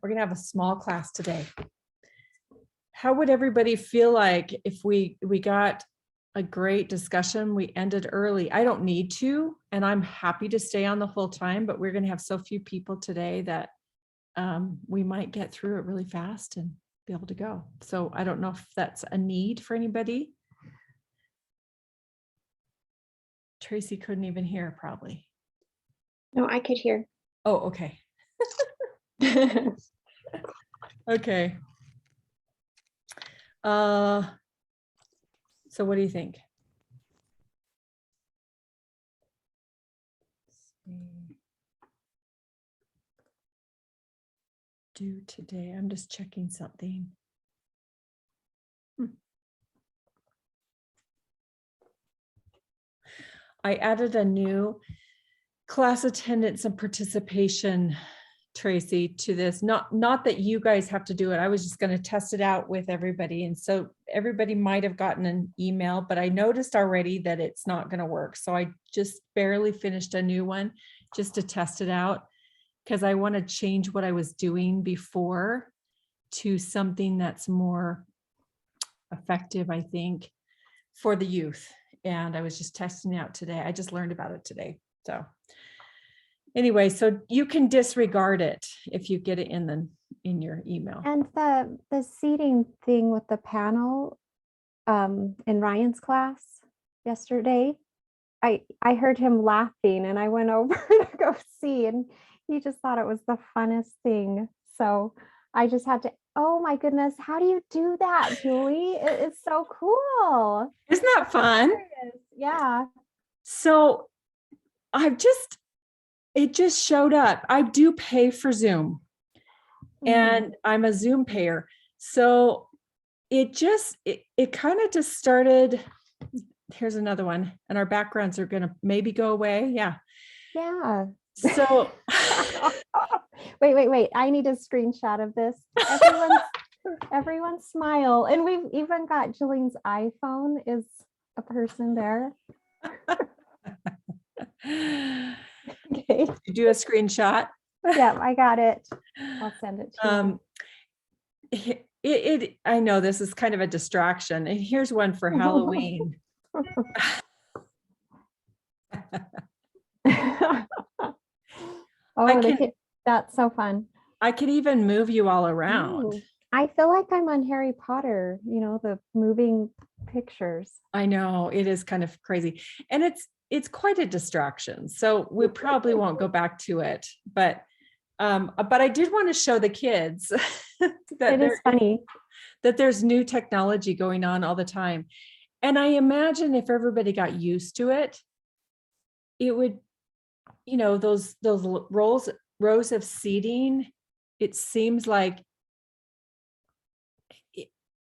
We're going to have a small class today. How would everybody feel like if we got a great discussion, we ended early? I don't need to, and I'm happy to stay on the whole time, but we're going to have so few people today that we might get through it really fast and be able to go. So I don't know if that's a need for anybody. Tracy couldn't even hear probably. No, I could hear. Oh, okay. Okay. So what do you think? Do today. I'm just checking something. I added a new class attendance and participation, Tracy, to this. Not that you guys have to do it. I was just going to test it out with everybody. And so everybody might have gotten an email, but I noticed already that it's not going to work. So I just barely finished a new one just to test it out, because I want to change what I was doing before to something that's more effective, I think, for the youth. And I was just testing it out today. I just learned about it today. So anyway, so you can disregard it if you get it in your email. And the seating thing with the panel in Ryan's class yesterday, I heard him laughing and I went over to go see, and he just thought it was the funnest thing. So I just had to, oh my goodness, how do you do that, Julie? It's so cool. Isn't that fun? Yeah. So it just showed up. I do pay for Zoom, and I'm a Zoom payer. So it kind of just started. Here's another one, and our backgrounds are going to maybe go away. Yeah. Yeah. So wait. I need a screenshot of this. Everyone smile. And we've even got Jillian's iPhone is a person there. Okay. You do a screenshot. Yeah, I got it. I'll send it to you. I know this is kind of a distraction. And here's one for Halloween. That's so fun. I can even move you all around. Ooh, I feel like I'm on Harry Potter, the moving pictures. I know, it is kind of crazy. And it's quite a distraction. So we probably won't go back to it. But I did want to show the kids that it is funny that there's new technology going on all the time. And I imagine if everybody got used to it, it would, those rows of seating, it seems like,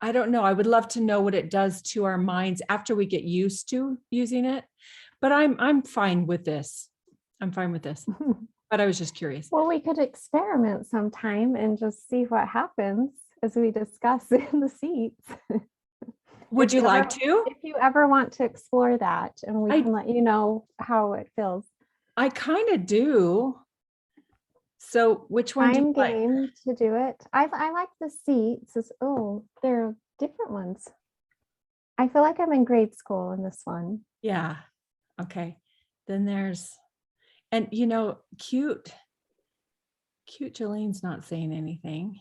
I don't know. I would love to know what it does to our minds after we get used to using it. But I'm fine with this. I'm fine with this. But I was just curious. Well, we could experiment sometime and just see what happens as we discuss in the seats. Would you like to? If you ever want to explore that, and we can let you know how it feels. I kind of do. So which one do you like? I'm game to do it. I like the seats. They're different ones. I feel like I'm in grade school in this one. Yeah. Okay. Then there's, and cute Jolene's not saying anything.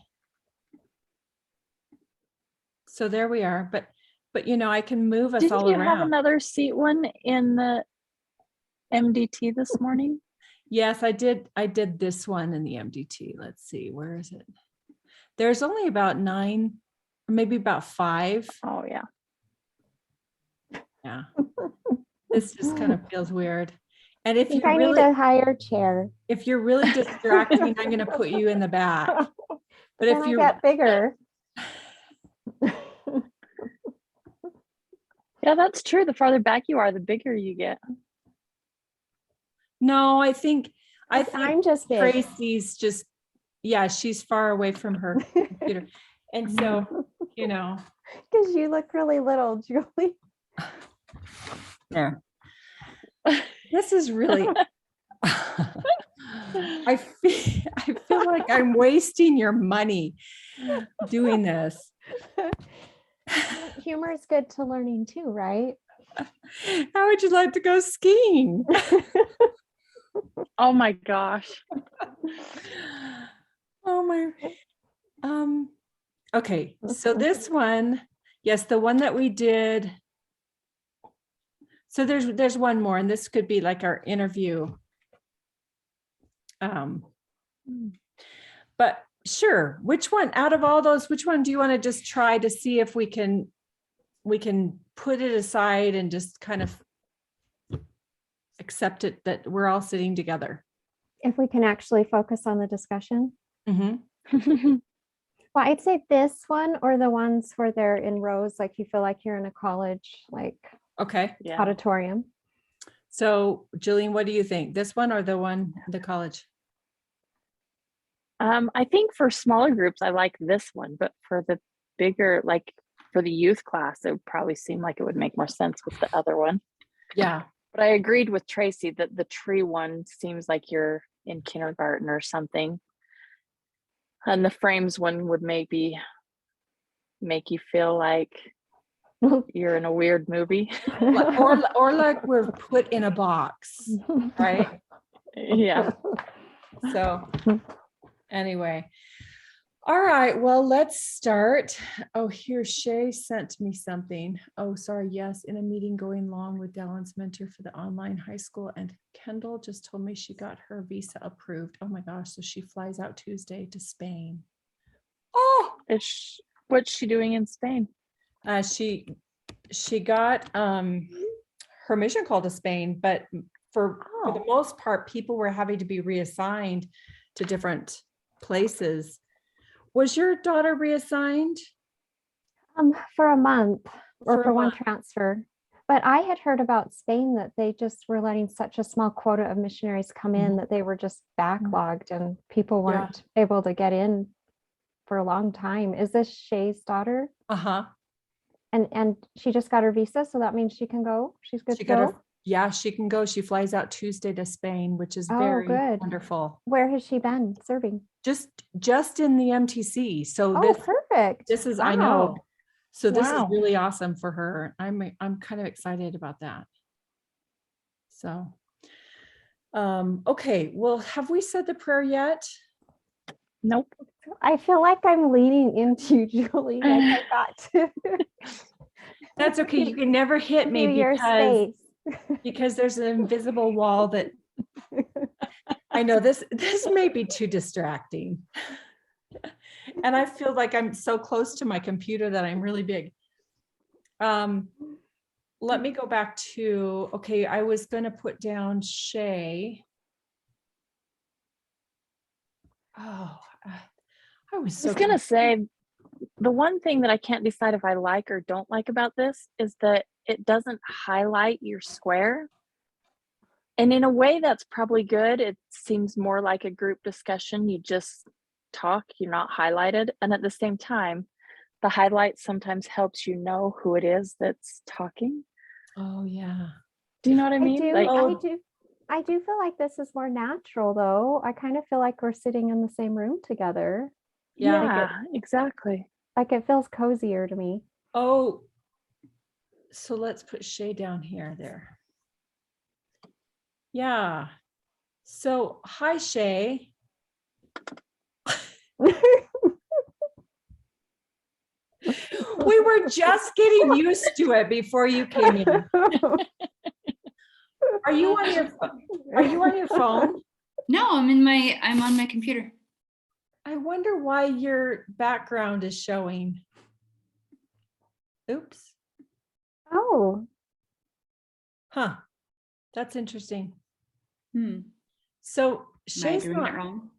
So there we are. But I can move us all around. Did you have another seat one in the MDT this morning? Yes, I did. I did this one in the MDT. Let's see, where is it? There's only about 9, or maybe about 5. Oh yeah. Yeah. This just kind of feels weird. And if you need a higher chair. If you're really distracting, I'm going to put you in the back. But if you get bigger. Yeah, that's true. The farther back you are, the bigger you get. No, I think I'm just big. Tracy's just, yeah, she's far away from her computer. And so, Because you look really little, Julie. There. This is really, I feel feel like I'm wasting your money doing this. Humor is good to learning too, right? How would you like to go skiing? Oh my gosh. Oh my. Okay, so this one, yes, the one that we did. So there's one more, and this could be like our interview. But sure, which one out of all those, which one do you want to just try to see if we can put it aside and just kind of accept it that we're all sitting together? If we can actually focus on the discussion. Mm-hmm. Well, I'd say this one or the ones where they're in rows, like you feel like you're in a college, like Okay, Yeah. auditorium. so Jillian, what do you think? This one or the one, the college? I think for smaller groups, I like this one, but for the bigger, like for the youth class, it would probably seem like it would make more sense with the other one. Yeah. But I agreed with Tracy that the tree one seems like you're in kindergarten or something. And the frames one would maybe make you feel like you're in a weird movie. Or like we're put in a box, right? Yeah. So anyway, all right, well, let's start. Oh, here Shay sent me something. Oh, sorry. Yes, in a meeting going long with Dallin's mentor for the online high school, and Kendall just told me she got her visa approved. Oh my gosh, so she flies out Tuesday to Spain. Oh, What's she doing in Spain? she got her mission call to Spain, but for the most part, people were having to be reassigned to different places. Was your daughter reassigned? For a month or For for a one month. transfer. But I had heard about Spain that they just were letting such a small quota of missionaries come in that they were just backlogged and people weren't able to get in for a long time. Is this Shay's daughter? Uh-huh. And she just got her visa, so that means she can go. She's good She to got go. her, yeah, she can go. She flies out Tuesday to Spain, which is Oh, very good. wonderful. Where has she been serving? Just in the MTC. So Oh, perfect. this is, Wow. I know. So this is Wow. really awesome for her. I'm kind of excited about that. So, okay. Well, have we said the prayer yet? Nope. I feel like I'm leaning into you, Julie. Like I got to. That's okay. You can never hit me do your because there's an invisible wall that I know this may be too distracting. And I feel like I'm so close to my computer that I'm really big. Let me go back to, okay, I was going to put down Shay. Oh, I was I was gonna say, the one thing that I can't decide if I like or don't like about this is that it doesn't highlight your square. And in a way that's probably good. It seems more like a group discussion. You just talk, you're not highlighted. And at the same time, the highlight sometimes helps you know who it is that's talking. Oh yeah. Do you know what I mean? I do feel like this is more natural though. I kind of feel like we're sitting in the same room together. Yeah, exactly. Like it feels cozier to me. Oh, so let's put Shay down here there. Yeah. So hi, Shay. We were just getting used to it before you came in. Are you on your phone? No, I'm on my computer. I wonder why your background is showing. Oops. Oh. Huh. That's interesting. So Am I Shay's doing not it wrong?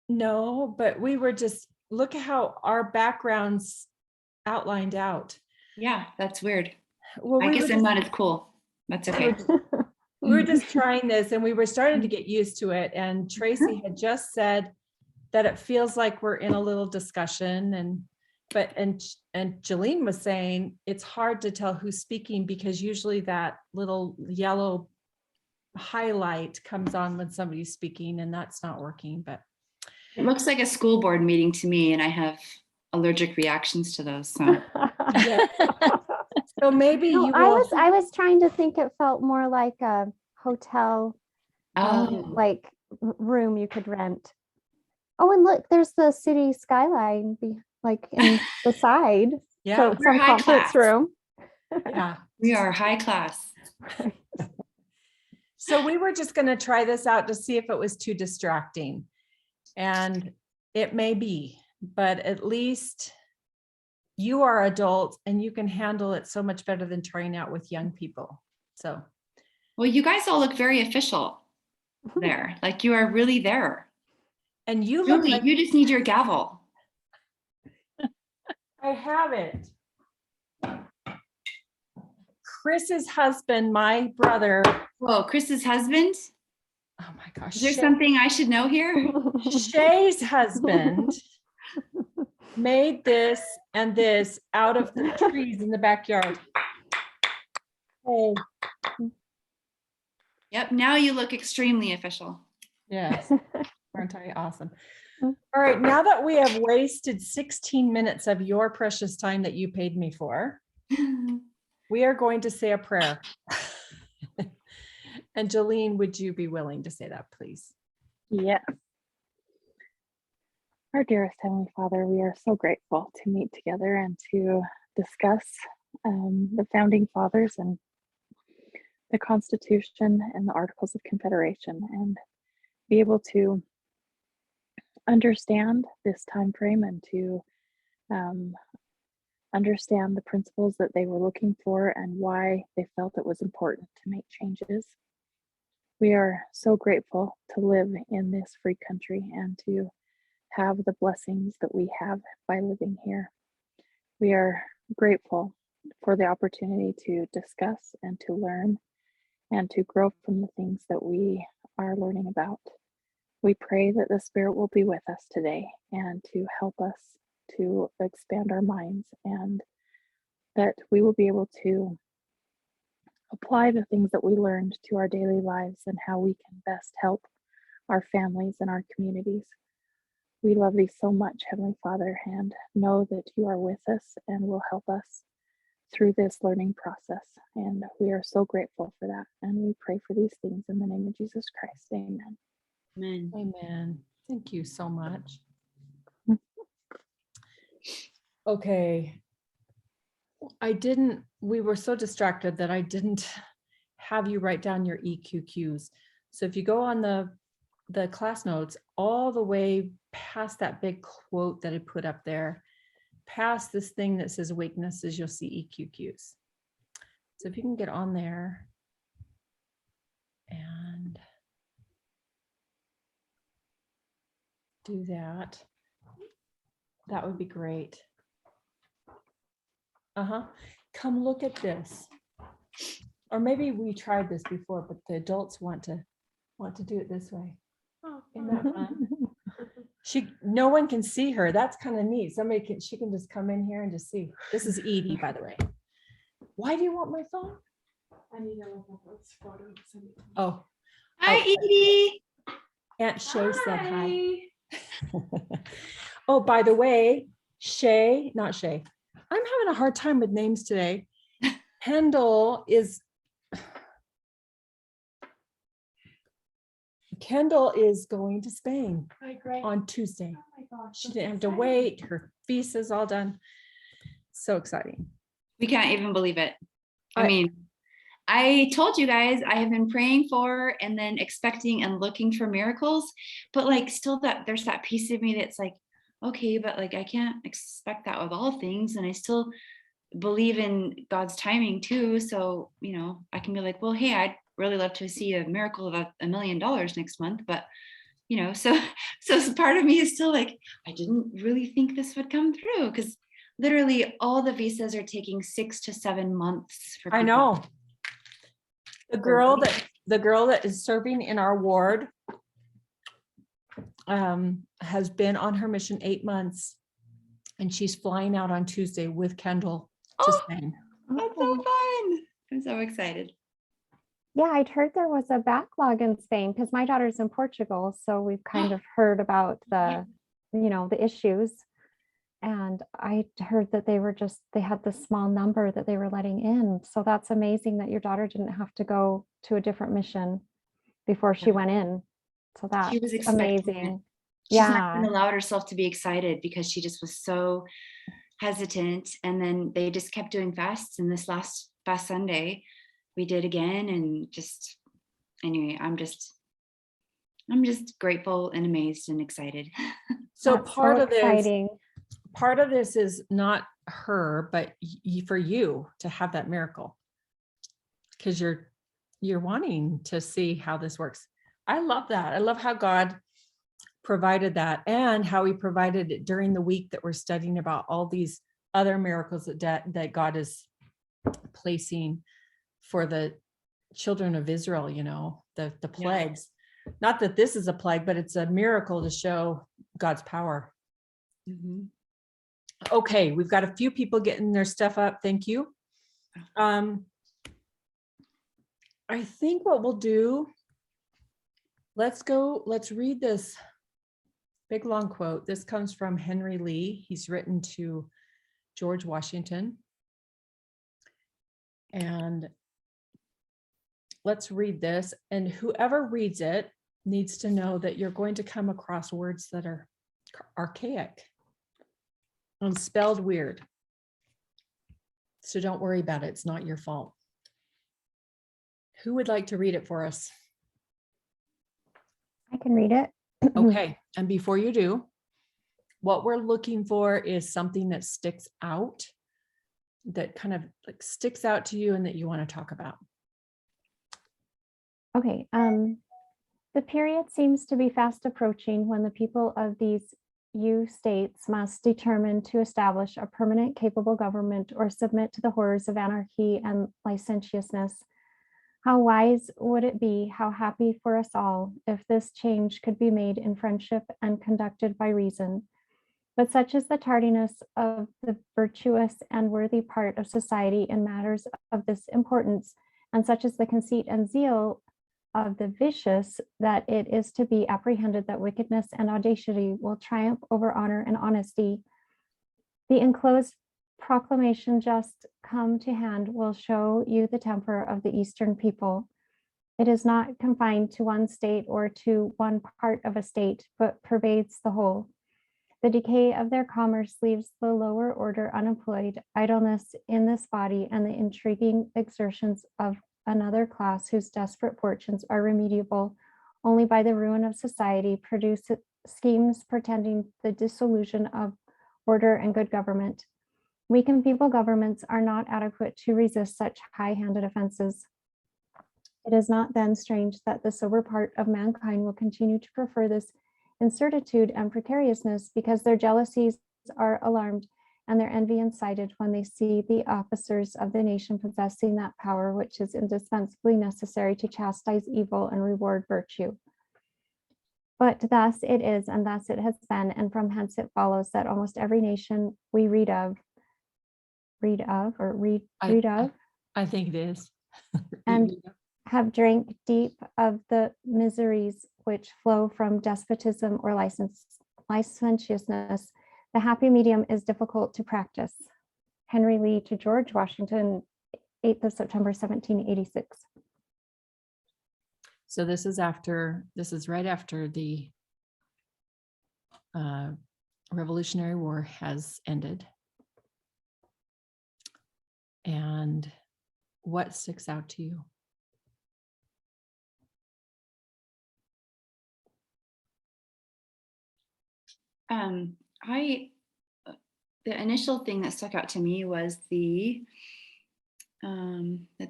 No, but we were just, look at how our backgrounds outlined out. Yeah, that's weird. Well, I guess I'm not as cool. That's okay. We were just trying this and we were starting to get used to it. And Tracy had just said that it feels like we're in a little discussion and Jolene was saying it's hard to tell who's speaking because usually that little yellow highlight comes on when somebody's speaking and that's not working. But It looks like a school board meeting to me, and I have allergic reactions to those. So So maybe No, you will. I was trying to think it felt more like a hotel, oh, like room you could rent. Oh, and look, there's the city skyline, like in the side. Yeah. So We're some high conference class. room. Yeah. we are high class. So we were just going to try this out to see if it was too distracting. And it may be, but at least you are adults and you can handle it so much better than trying out with young people. So, Well, you guys all look very official there. Like you are really there. and you look Really, like you just need your gavel. I have it. Chris's husband, my brother. Whoa, Chris's husband? Oh my gosh. Is there something I should know here? Shay's husband made this and this out of the trees in the backyard. Hey, Yep, now you look extremely official. yes, aren't I awesome? All right, now that we have wasted 16 minutes of your precious time that you paid me for, we are going to say a prayer. And Jolene, would you be willing to say that, please? Yes. Our dearest Heavenly Father, we are so grateful to meet together and to discuss the founding fathers and the Constitution and the Articles of Confederation, and be able to understand this time frame and to understand the principles that they were looking for and why they felt it was important to make changes. We are so grateful to live in this free country and to have the blessings that we have by living here. We are grateful for the opportunity to discuss and to learn and to grow from the things that we are learning about. We pray that the Spirit will be with us today and to help us to expand our minds, and that we will be able to apply the things that we learned to our daily lives and how we can best help our families and our communities. We love thee so much, Heavenly Father, and know that you are with us and will help us through this learning process. And we are so grateful for that. And we pray for these things in the name of Jesus Christ. Amen. Amen. Amen. Thank you so much. Okay. We were so distracted that I didn't have you write down your EQQs. So if you go on the class notes, all the way past that big quote that I put up there, past this thing that says weaknesses, you'll see EQQs. So if you can get on there and do that, that would be great. Come look at this. Or maybe we tried this before, but the adults want to do it this way. Isn't that fun? No one can see her. That's kind of neat. She can just come in here and just see. This is Edie, by the way. Why do you want my phone? I need to look at those photos. Oh, Hi, Okay. Edie. Aunt Shay said hi. Oh, by the way, not Shay. I'm having a hard time with names today. Kendall is going to Spain Hi, Greg. on Tuesday. Oh my gosh. She that's didn't have to exciting. wait. Her visa's all done. So exciting. We can't even believe it. I- I mean, I told you guys I have been praying for and then expecting and looking for miracles, but like still there's that piece of me that's like, okay, but like I can't expect that with all things, and I still believe in God's timing too. So, I can be like, well, hey, I'd really love to see a miracle of $1 million next month, but so part of me is still like, I didn't really think this would come through, because literally all the visas are taking 6 to 7 months for I people. know. The girl that is serving in our ward has been on her mission 8 months, and she's flying out on Tuesday with Kendall to Oh, Spain. that's so fun. I'm so excited. Yeah, I'd heard there was a backlog in Spain because my daughter's in Portugal. So we've kind of heard about Yeah. the issues. And I heard that they had this small number that they were letting in. So that's amazing that your daughter didn't have to go to a different mission before she Yeah. went in. So She that's was expecting it. amazing. She's not Yeah. even allowed herself to be excited because she just was so hesitant. And then they just kept doing fasts. And this last fast Sunday, we did again. And just, anyway, I'm just grateful and amazed and excited. So That's part so of this, exciting. part of this is not her, but for you to have that miracle. Because you're wanting to see how this works. I love that. I love how God provided that and how he provided it during the week that we're studying about all these other miracles that God is placing for the children of Israel, you know, the plagues. Not that this is a plague, but it's a miracle to show God's power. Mhm. Okay, we've got a few people getting their stuff up. Thank you. I think what we'll do, let's read this big long quote. This comes from Henry Lee. He's written to George Washington. And let's read this. And whoever reads it needs to know that you're going to come across words that are archaic and spelled weird. So don't worry about it. It's not your fault. Who would like to read it for us? I can read it. Okay. And before you do, what we're looking for is something that sticks out, that kind of like sticks out to you and that you want to talk about. Okay. The period seems to be fast approaching when the people of these states must determine to establish a permanent capable government or submit to the horrors of anarchy and licentiousness. How wise would it be, how happy for us all, if this change could be made in friendship and conducted by reason. But such is the tardiness of the virtuous and worthy part of society in matters of this importance, and such is the conceit and zeal of the vicious, that it is to be apprehended that wickedness and audacity will triumph over honor and honesty. The enclosed proclamation just come to hand will show you the temper of the Eastern people. It is not confined to one state or to one part of a state, but pervades the whole. The decay of their commerce leaves the lower order unemployed, idleness in this body, and the intriguing exertions of another class whose desperate fortunes are remediable only by the ruin of society, produce schemes pretending the dissolution of order and good government. Weak and feeble governments are not adequate to resist such high-handed offenses. It is not then strange that the sober part of mankind will continue to prefer this incertitude and precariousness, because their jealousies are alarmed and their envy incited when they see the officers of the nation possessing that power which is indispensably necessary to chastise evil and reward virtue. But thus it is, and thus it has been, and from hence it follows that almost every nation we read of, I think it is. and have drank deep of the miseries which flow from despotism or licentiousness. The happy medium is difficult to practice. Henry Lee to George Washington, 8th of September, 1786. So this is right after the Revolutionary War has ended. And what sticks out to you? The initial thing that stuck out to me was that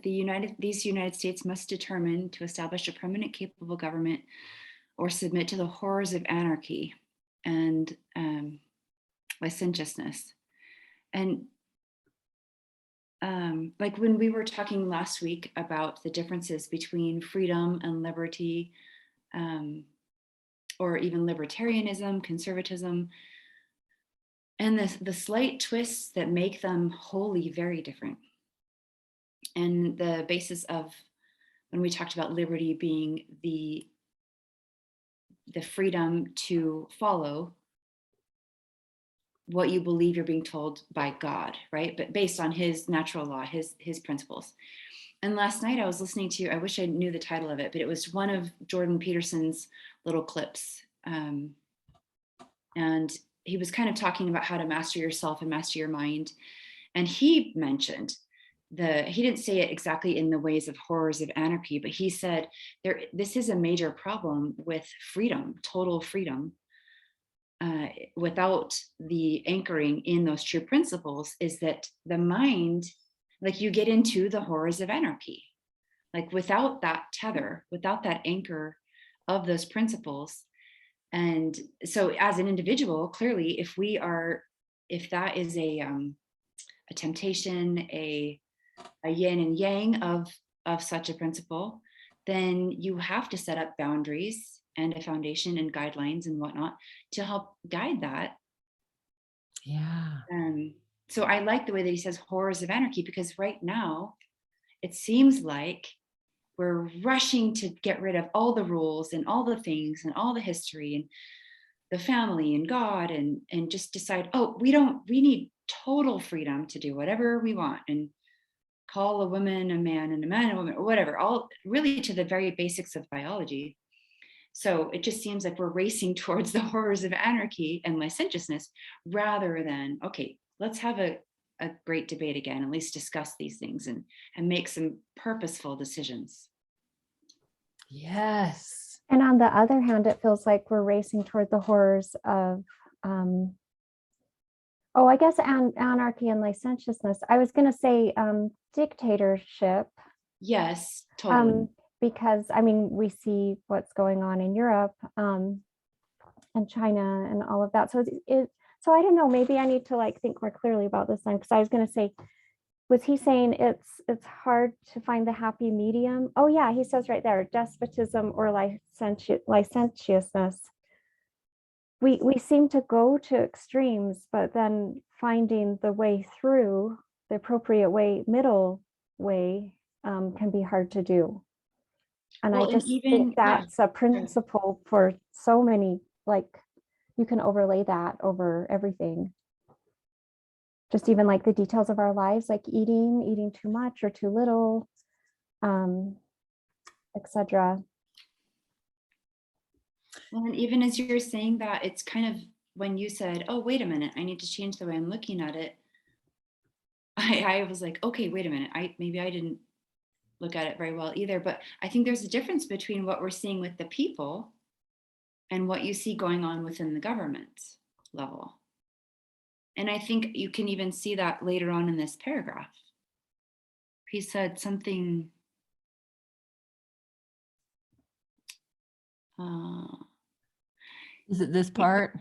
these United States must determine to establish a permanent capable government or submit to the horrors of anarchy and licentiousness. And like when we were talking last week about the differences between freedom and liberty, or even libertarianism, conservatism, and the slight twists that make them wholly very different. And the basis of when we talked about liberty being the freedom to follow what you believe you're being told by God, right? But based on his natural law, his principles. And last night I was listening to, I wish I knew the title of it, but it was one of Jordan Peterson's little clips. And he was kind of talking about how to master yourself and master your mind. And he mentioned he didn't say it exactly in the ways of horrors of anarchy, but he said this is a major problem with freedom, total freedom, without the anchoring in those true principles, is that the mind, like you get into the horrors of anarchy, like without that tether, without that anchor of those principles. And so as an individual, clearly, if that is a temptation, a yin and yang of such a principle, then you have to set up boundaries and a foundation and guidelines and whatnot to help guide that. Yeah. So I like the way that he says horrors of anarchy, because right now it seems like we're rushing to get rid of all the rules and all the things and all the history and the family and God, and just decide, oh, we need total freedom to do whatever we want and call a woman a man and a man a woman, or whatever, all really to the very basics of biology. So it just seems like we're racing towards the horrors of anarchy and licentiousness, rather than, okay, let's have a great debate again, at least discuss these things and make some purposeful decisions. Yes. And on the other hand, it feels like we're racing toward the horrors of, I guess, anarchy and licentiousness. I was going to say dictatorship. Yes, totally. Because, I mean, we see what's going on in Europe and China and all of that. So so I don't know, maybe I need to think more clearly about this then, because I was going to say, was he saying it's hard to find the happy medium? Oh yeah, he says right there, despotism or licentiousness. We seem to go to extremes, but then finding the way through, the appropriate way, middle way, can be hard to do. And I just think that's a principle for so many, you can overlay that over everything. Just even the details of our lives, like eating too much or too little, etc. Well, and even as you're saying that, it's kind of when you said, oh, wait a minute, I need to change the way I'm looking at it. I was like, okay, wait a minute. Maybe I didn't look at it very well either, but I think there's a difference between what we're seeing with the people and what you see going on within the government level. And I think you can even see that later on in this paragraph. He said something, Is it this part?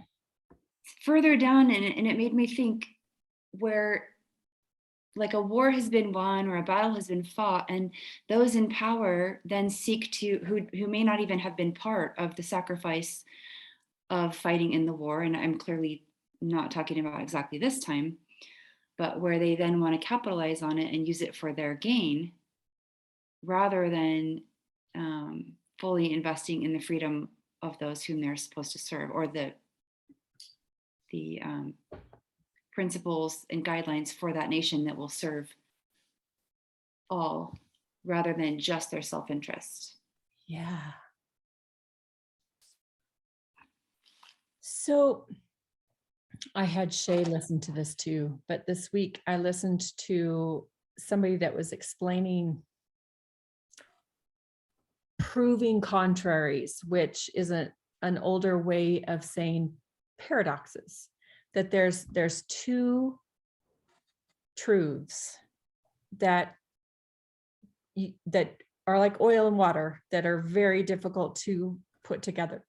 Further down, and it made me think, where like a war has been won or a battle has been fought, and those in power then seek to, who may not even have been part of the sacrifice of fighting in the war, and I'm clearly not talking about exactly this time, but where they then want to capitalize on it and use it for their gain, rather than fully investing in the freedom of those whom they're supposed to serve, or the principles and guidelines for that nation that will serve all, rather than just their self-interest. Yeah. So I had Shay listen to this too, but this week I listened to somebody that was explaining proving contraries, which is an older way of saying paradoxes, that there's two truths that are like oil and water, that are very difficult to put together,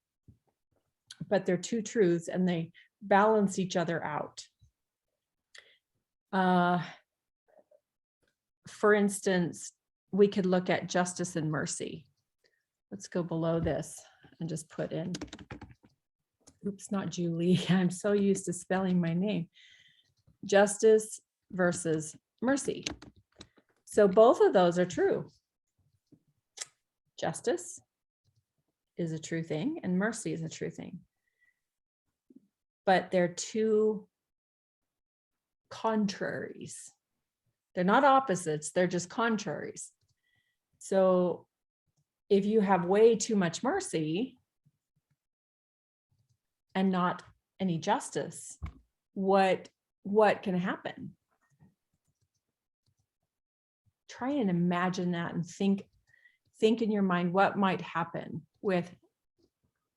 but they're two truths and they balance each other out. For instance, we could look at justice and mercy. Let's go below this and just put in, oops, not Julie. I'm so used to spelling my name. Justice versus mercy. So both of those are true. justice is a true thing and mercy is a true thing. But they're two contraries. They're not opposites, they're just contraries. So if you have way too much mercy and not any justice, what can happen? Try and imagine that and think in your mind what might happen with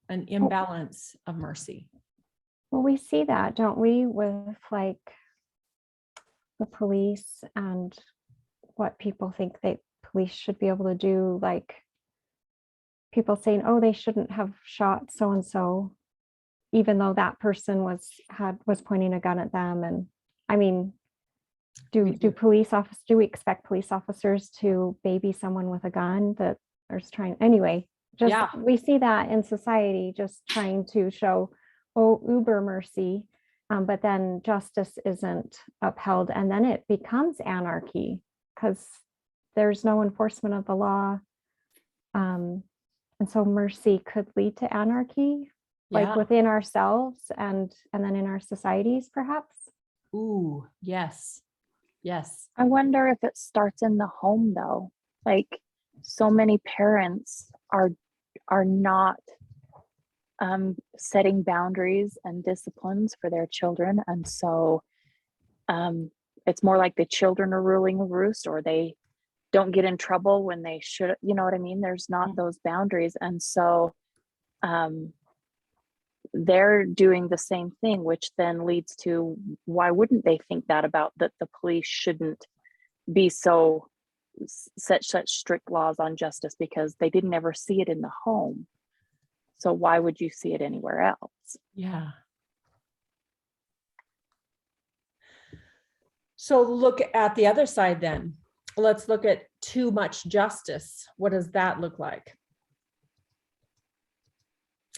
an imbalance of mercy. Well, we see that, don't we, with like the police and what people think police should be able to do, like people saying, oh, they shouldn't have shot so and so, even though that person was pointing a gun at them. And I mean, do we expect police officers to baby someone with a gun that is trying anyway? Just Yeah. we see that in society, just trying to show, oh, uber mercy, but then justice isn't upheld, and then it becomes anarchy because there's no enforcement of the law, and so mercy could lead to anarchy, like Yeah. within ourselves and then in our societies, perhaps. Ooh, yes. Yes. I wonder if it starts in the home though. Like so many parents are not setting boundaries and disciplines for their children, and so it's more like the children are ruling the roost, or they don't get in trouble when they should. You know what I mean? There's not those boundaries, and so they're doing the same thing, which then leads to why wouldn't they think that about that the police shouldn't be so such strict laws on justice because they didn't ever see it in the home. So why would you see it anywhere else? Yeah. So look at the other side then. Let's look at too much justice. What does that look like?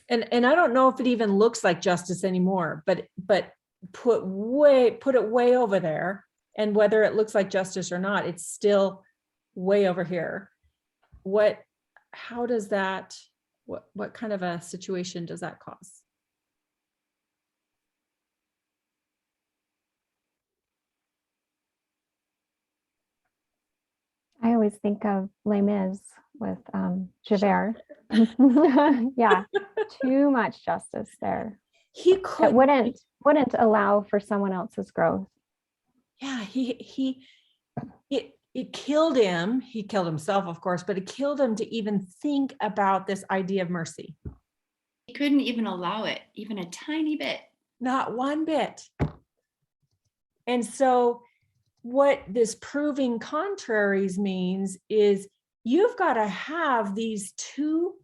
And I don't know if it even looks like justice anymore, but put it way over there. And whether it looks like justice or not, it's still way over here. How does that, what kind of a situation does that cause? I always think of Les Mis with Javert. Yeah, too much justice there. He could It wouldn't allow for someone else's growth. Yeah, it killed him. He killed himself, of course, but it killed him to even think about this idea of mercy. He couldn't even allow it, even a tiny bit. Not one bit. And so what this proving contraries means is you've got to have these two,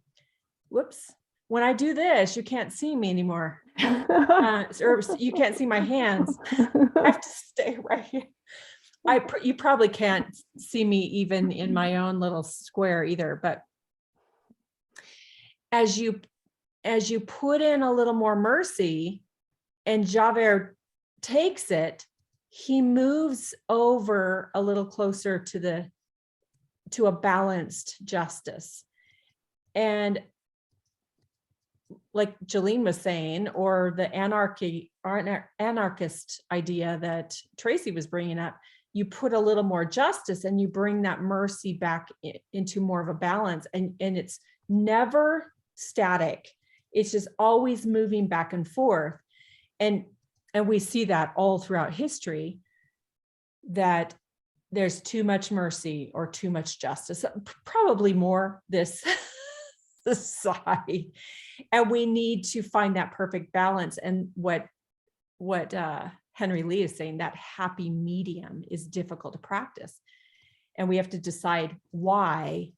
whoops, when I do this, you can't see me anymore. Or you can't see my hands. I have to stay right here. You probably can't see me even in my own little square either, but as you put in a little more mercy and Javert takes it, he moves over a little closer to a balanced justice. And like Jolene was saying, or the anarchist idea that Tracy was bringing up, you put a little more justice and you bring that mercy back into more of a balance, and it's never static. It's just always moving back and forth. And we see that all throughout history, that there's too much mercy or too much justice, probably more this side. And we need to find that perfect balance. And what Henry Lee is saying, that happy medium is difficult to practice. And we have to decide why.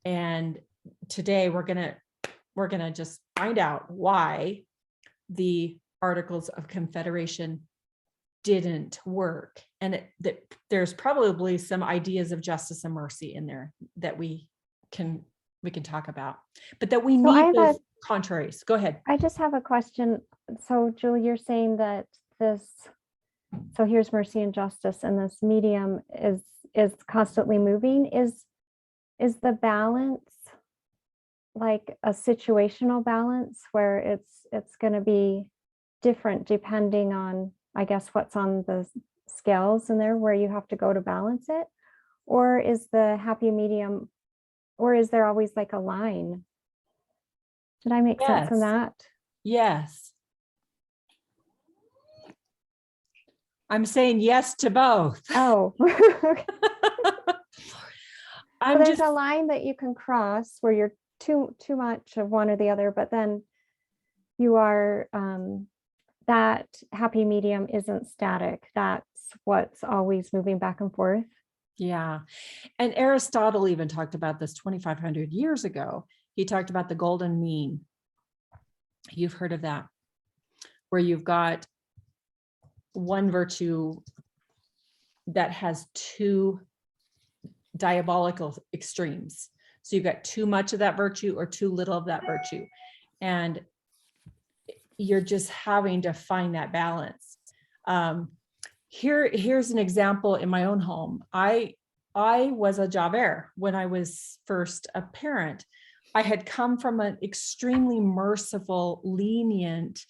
And today we're gonna just find out why the Articles of Confederation didn't work. And that there's probably some ideas of justice and mercy in there that we can talk about, but that we need those contraries. Go ahead. I just have a question. So Julie, you're saying that so here's mercy and justice, and this medium is constantly moving. Is the balance like a situational balance where it's going to be different depending on, I guess, what's on the scales in there where you have to go to balance it? Or is the happy medium, or is there always like a line? Did I make sense in Yes. that? Yes. I'm saying yes to both. Oh, okay. I'm So there's just, a line that you can cross where you're too much of one or the other, but then you are, that happy medium isn't static. That's what's always moving back and forth. yeah. And Aristotle even talked about this 2,500 years ago. He talked about the golden mean. You've heard of that, where you've got one virtue that has two diabolical extremes. So you've got too much of that virtue or too little of that virtue. And you're just having to find that balance. Here's an example in my own home. I was a javert when I was first a parent. I had come from an extremely merciful, lenient,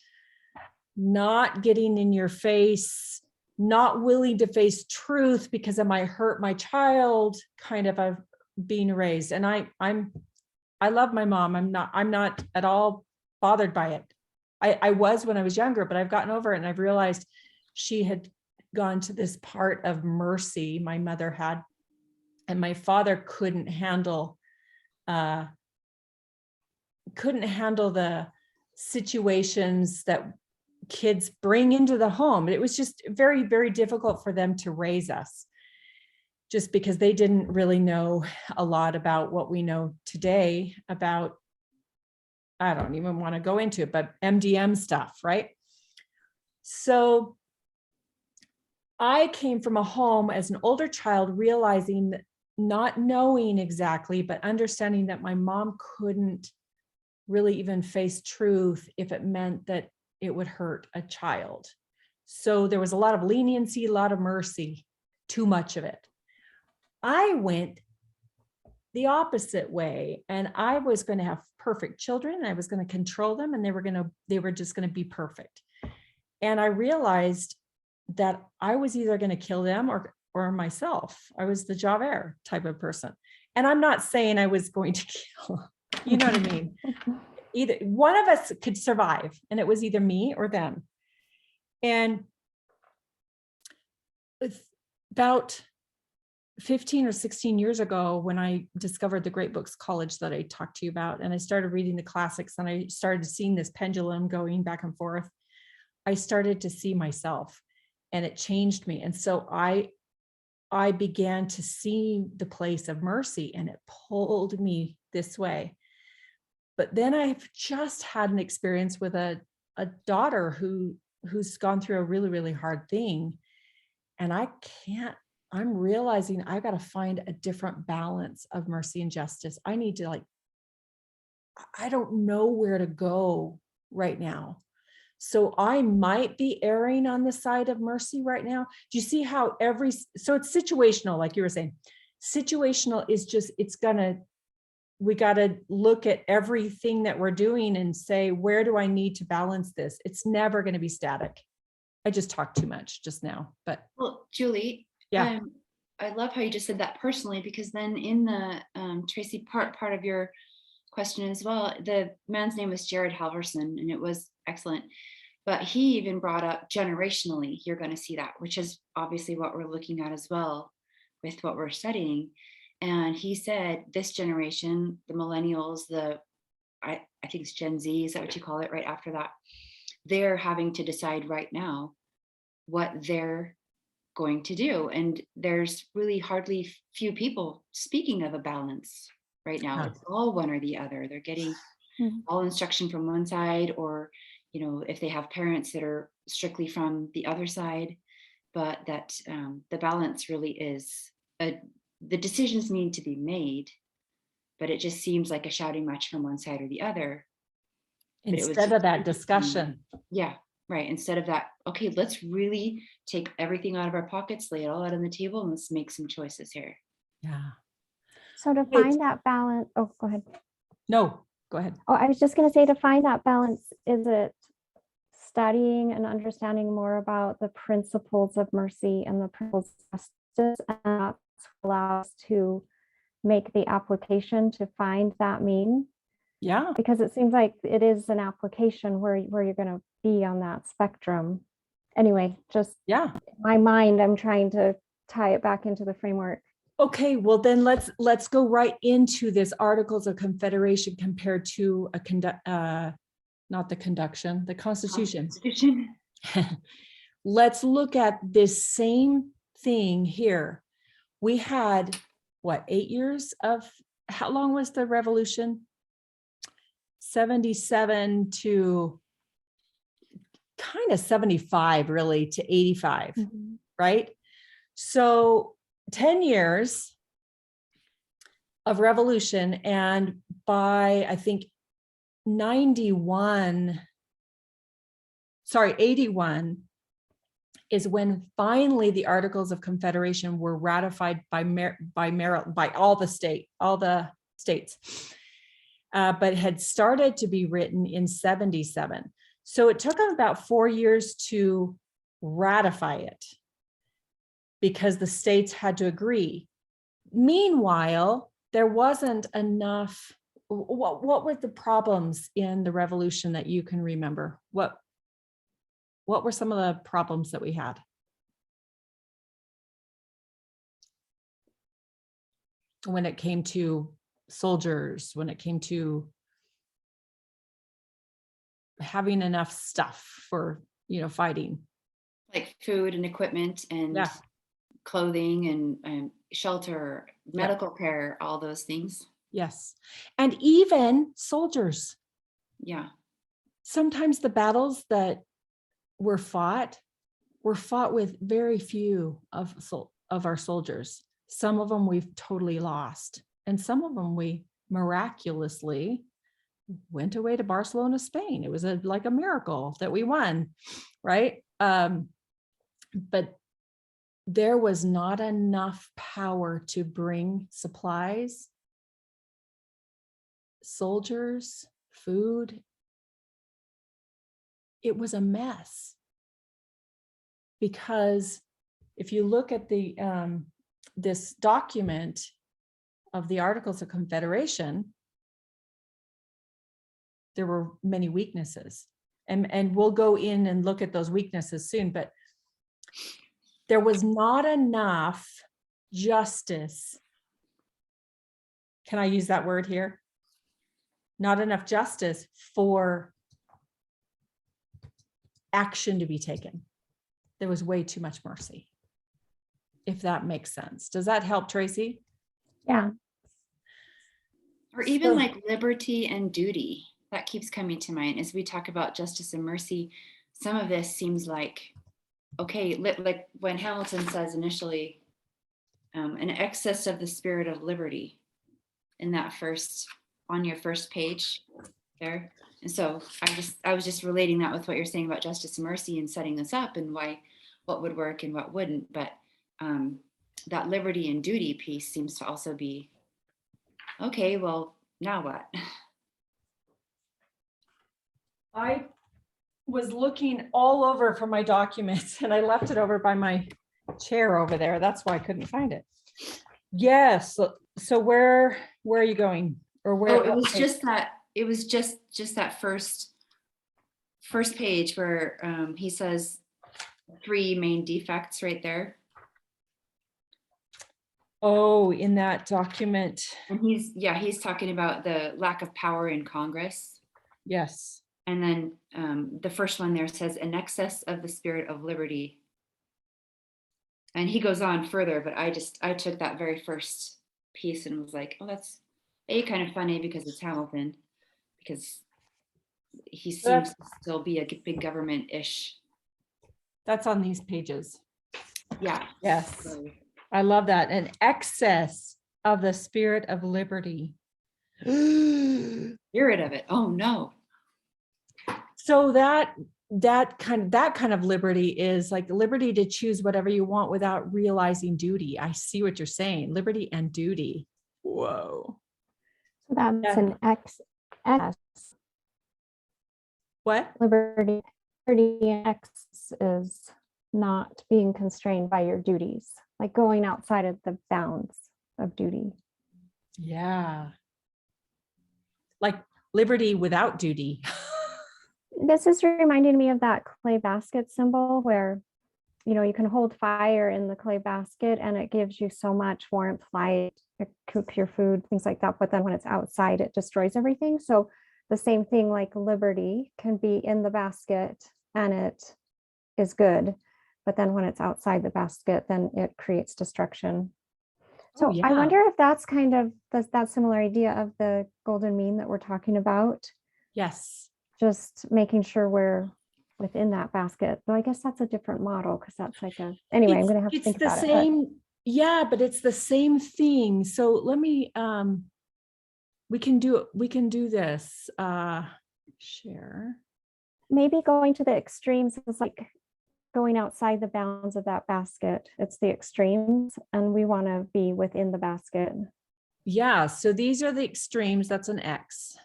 not getting in your face, not willing to face truth because it might hurt my child kind of a being raised. And I love my mom. I'm not at all bothered by it. I was when I was younger, but I've gotten over it and I've realized she had gone to this part of mercy my mother had, and my father couldn't handle the situations that kids bring into the home. It was just very, very difficult for them to raise us, just because they didn't really know a lot about what we know today about, I don't even want to go into it, but MDM stuff, right? So I came from a home as an older child, realizing that, not knowing exactly, but understanding that my mom couldn't really even face truth if it meant that it would hurt a child. So there was a lot of leniency, a lot of mercy, too much of it. I went the opposite way, and I was going to have perfect children, and I was going to control them, and they were just going to be perfect. And I realized that I was either going to kill them or myself. I was the javert type of person. And I'm not saying I was going to kill, you know what I mean? Either one of us could survive, and it was either me or them. And about 15 or 16 years ago, when I discovered the Great Books College that I talked to you about, and I started reading the classics, and I started seeing this pendulum going back and forth, I started to see myself, and it changed me. And so I began to see the place of mercy, and it pulled me this way. But then I've just had an experience with a daughter who's gone through a really, really hard thing. And I'm realizing I got to find a different balance of mercy and justice. I need to, I don't know where to go right now. So I might be erring on the side of mercy right now. Do you see how so it's situational, like you were saying. Situational is just, we got to look at everything that we're doing and say, where do I need to balance this? It's never going to be static. I just talked too much just now, but. Well, Julie, yeah. I love how you just said that personally, because then in the Tracy part of your question as well, the man's name was Jared Halverson, and it was excellent. But he even brought up generationally, you're going to see that, which is obviously what we're looking at as well with what we're studying. And he said this generation, the millennials, I think it's Gen Z, is that what you call it, right after that? They're having to decide right now what they're going to do. And there's really hardly few people speaking of a balance right now. It's all one or the other. They're getting all instruction from one side, or, if they have parents that are strictly from the other side, but that the balance really is, the decisions need to be made, but it just seems like a shouting match from one side or the other. Instead of that discussion. Yeah, right. Instead of that, okay, let's really take everything out of our pockets, lay it all out on the table, and let's make some choices here. Yeah. So to find that balance, oh, go ahead. No, Go ahead. Oh, I was just going to say, to find that balance, is it studying and understanding more about the principles of mercy and the principles of justice, and that's what allows us to make the application to find that mean? Yeah. Because it seems like it is an application where you're going to be on that spectrum. Anyway, just Yeah. in my mind, I'm trying to tie it back into the framework. Okay, well then let's go right into this Articles of Confederation compared to not the conduction, the Constitution. Constitution. Let's look at this same thing here. We had, what, 8 years of, how long was the revolution? 77 to kind of 75 really to 85, right? So 10 years of revolution, and by I think 81 is when finally the Articles of Confederation were ratified by all the states, but had started to be written in 77. So it took them about 4 years to ratify it, because the states had to agree. Meanwhile, there wasn't enough. What were the problems in the revolution that you can remember? What were some of the problems that we had? When it came to soldiers, when it came to having enough stuff for, fighting. Like food and equipment and Yeah. clothing and shelter, medical care, all those things. Yes. And even soldiers. Yeah. Sometimes the battles that were fought with very few of our soldiers. Some of them we've totally lost, and some of them we miraculously went away to Barcelona, Spain. It was like a miracle that we won, right? But there was not enough power to bring supplies, soldiers, food. It was a mess. Because if you look at the this document of the Articles of Confederation, there were many weaknesses, and we'll go in and look at those weaknesses soon, but there was not enough justice. Can I use that word here? Not enough justice for action to be taken. There was way too much mercy, if that makes sense. Does that help, Tracy? Yeah. Or even So- like liberty and duty. That keeps coming to mind as we talk about justice and mercy. Some of this seems like, okay, like when Hamilton says initially, an excess of the spirit of liberty in that on your first page there. And so I was just relating that with what you're saying about justice and mercy and setting this up and what would work and what wouldn't. But that liberty and duty piece seems to also be, okay, well, now what? I was looking all over for my documents and I left it over by my chair over there. That's why I couldn't find it. Yes. So where are you going? Or where? Oh, it was just that first page where he says 3 main defects right there. Oh, in that document. And he's talking about the lack of power in Congress. Yes. And then the first one there says an excess of the spirit of liberty. And he goes on further, but I took that very first piece and was like, oh, that's kind of funny because it's Hamilton, because he seems to still be a big government-ish. That's on these pages. Yeah. Yes. So, I love that. An excess of the spirit of liberty. spirit of it. Oh no. So that kind of liberty is like liberty to choose whatever you want without realizing duty. I see what you're saying. Liberty and duty. Whoa. So that's Yeah. an X, What? liberty and X is not being constrained by your duties, like going outside of the bounds of duty. Yeah. Like liberty without duty. This is reminding me of that clay basket symbol where, you know, you can hold fire in the clay basket and it gives you so much warmth, light, it cooks your food, things like that. But then when it's outside, it destroys everything. So the same thing, like liberty can be in the basket and it is good. But then when it's outside the basket, then it creates destruction. So Oh, I yeah. wonder if that's kind of that similar idea of the golden mean that we're talking about, Yes. just making sure we're within that basket. Though I guess that's a different model because that's like a, anyway, I'm going to have to It's think the about it. same. Yeah, but it's the same thing. So let me, we can do this. Share. Maybe going to the extremes is like going outside the bounds of that basket. It's the extremes and we want to be within the basket. Yeah, so these are the extremes. That's an X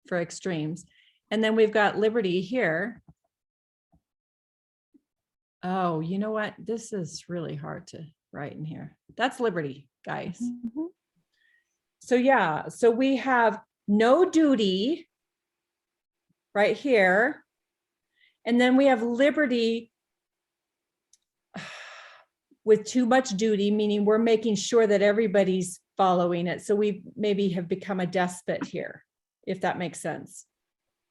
for extremes. And then we've got liberty here. Oh, you know what? This is really hard to write in here. That's liberty, guys. Mhm. So yeah, so we have no duty right here. And then we have liberty with too much duty, meaning we're making sure that everybody's following it. So we maybe have become a despot here, if that makes sense.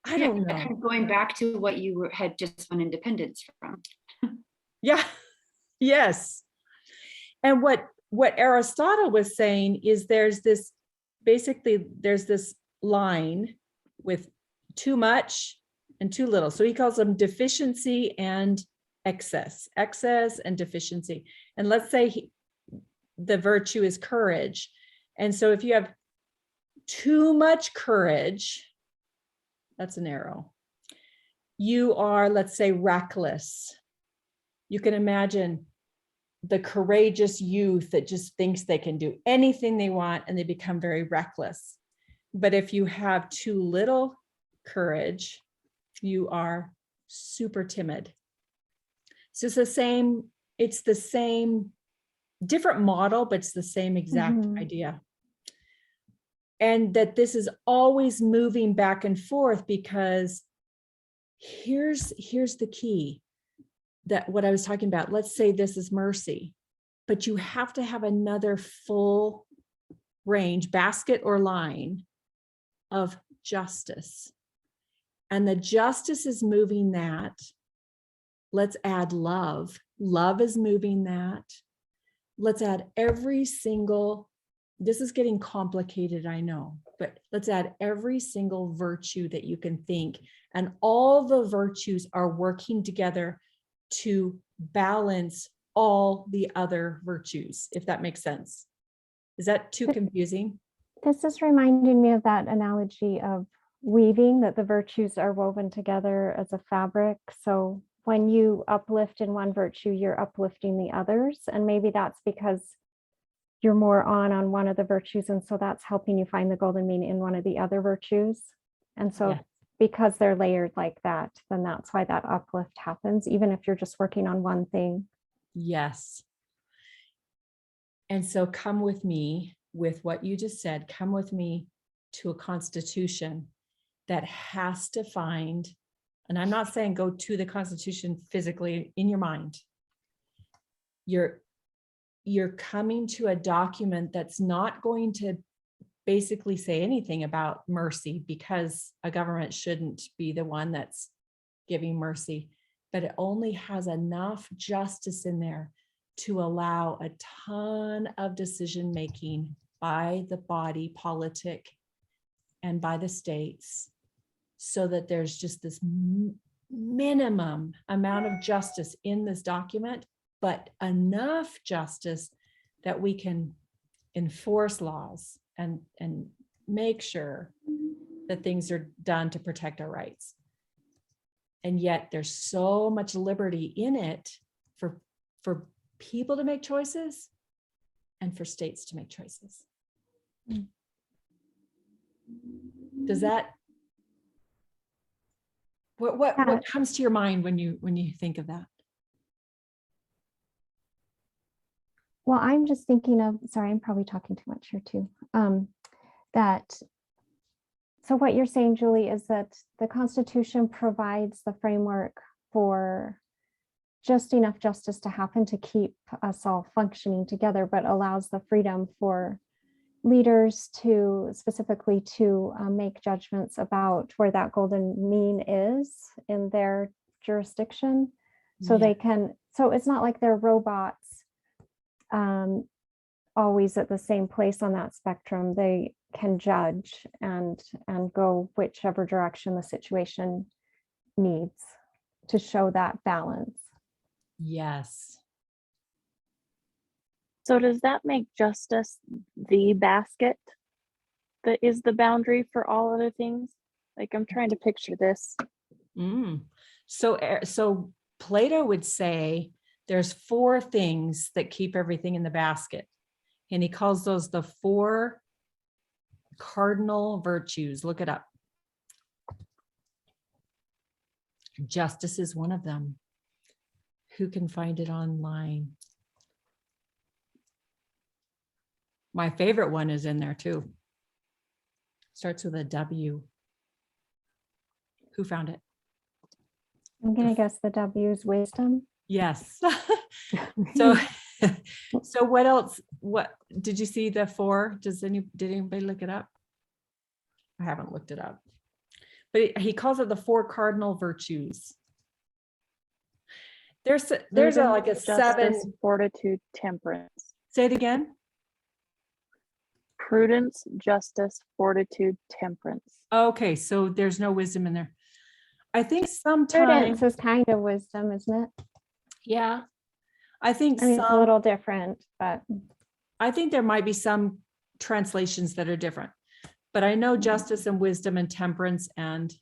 I Yeah, don't kind know. of going back to what you had just won independence from. Yeah, yes. And what Aristotle was saying is there's this line with too much and too little. So he calls them deficiency and excess and deficiency. And let's say the virtue is courage. And so if you have too much courage, that's an arrow. You are, let's say, reckless. You can imagine the courageous youth that just thinks they can do anything they want and they become very reckless. But if you have too little courage, you are super timid. So it's the same, different model, but it's the same exact Mhm. idea. And that this is always moving back and forth because here's the key. That what I was talking about, let's say this is mercy, but you have to have another full range, basket or line of justice. And the justice is moving that. Let's add love. Love is moving that. Let's add every single, this is getting complicated, I know, but let's add every single virtue that you can think. And all the virtues are working together to balance all the other virtues, if that makes sense. Is that too confusing? This is reminding me of that analogy of weaving, that the virtues are woven together as a fabric. So when you uplift in one virtue, you're uplifting the others. And maybe that's because you're more on one of the virtues. And so that's helping you find the golden mean in one of the other virtues. And so Yeah. because they're layered like that, then that's why that uplift happens, even if you're just working on one thing. Yes. And so come with me with what you just said, come with me to a constitution that has to find, and I'm not saying go to the constitution physically in your mind. You're coming to a document that's not going to basically say anything about mercy, because a government shouldn't be the one that's giving mercy, but it only has enough justice in there to allow a ton of decision making by the body politic and by the states, so that there's just this minimum amount of justice in this document, but enough justice that we can enforce laws and make sure that things are done to protect our rights. And yet there's so much liberty in it for people to make choices and for states to make choices. Does that, what Yeah. comes to your mind when you think of that? Well, I'm just thinking of, sorry, I'm probably talking too much here too. So what you're saying, Julie, is that the Constitution provides the framework for just enough justice to happen to keep us all functioning together, but allows the freedom for leaders to specifically to make judgments about where that golden mean is in their jurisdiction. So Yeah. they can, so it's not like they're robots always at the same place on that spectrum. They can judge and go whichever direction the situation needs to show that balance. Yes. So does that make justice the basket that is the boundary for all other things? Like, I'm trying to picture this. So Plato would say there's 4 things that keep everything in the basket. And he calls those the 4 cardinal virtues. Look it up. Justice is one of them. Who can find it online? My favorite one is in there too. Starts with a W. Who found it? I'm gonna guess the W is wisdom. Yes. So, so what else? What did you see the 4? Did anybody look it up? I haven't looked it up, but he calls it the 4 cardinal virtues. There's like a Prudence, 7. justice, fortitude, temperance. Say it again. Prudence, justice, fortitude, temperance. Okay, so there's no wisdom in there. I think Prudence sometimes, is kind of wisdom, isn't it? yeah. I think I mean, it's a little different, but I think there might be some translations that are different, but I know justice and wisdom and temperance, and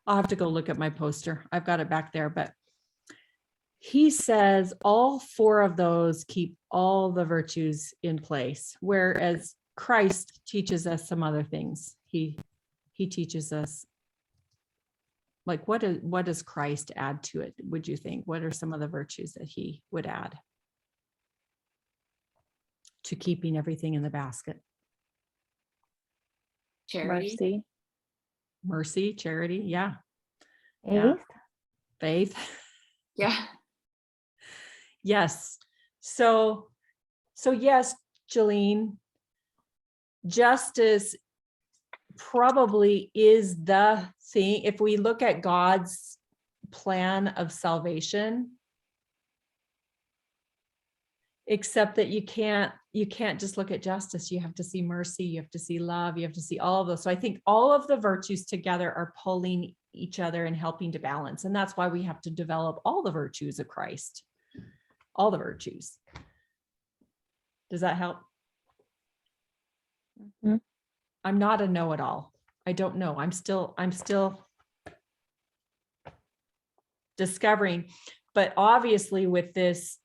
I'll have to go look at my poster. I've got it back there, but he says all 4 of those keep all the virtues in place, whereas Christ teaches us some other things. He teaches us, like, what does Christ add to it, would you think? What are some of the virtues that he would add to keeping everything in the basket? Charity. Mercy. Charity, yeah. faith. Faith. Yeah. Yes. So yes, Jolene, justice probably is the thing. If we look at God's plan of salvation, except that you can't just look at justice. You have to see mercy, you have to see love, you have to see all of those. So I think all of the virtues together are pulling each other and helping to balance. And that's why we have to develop all the virtues of Christ, all the virtues. Does that help? Mhm. I'm not a know-it-all. I don't know. I'm still discovering, but obviously with this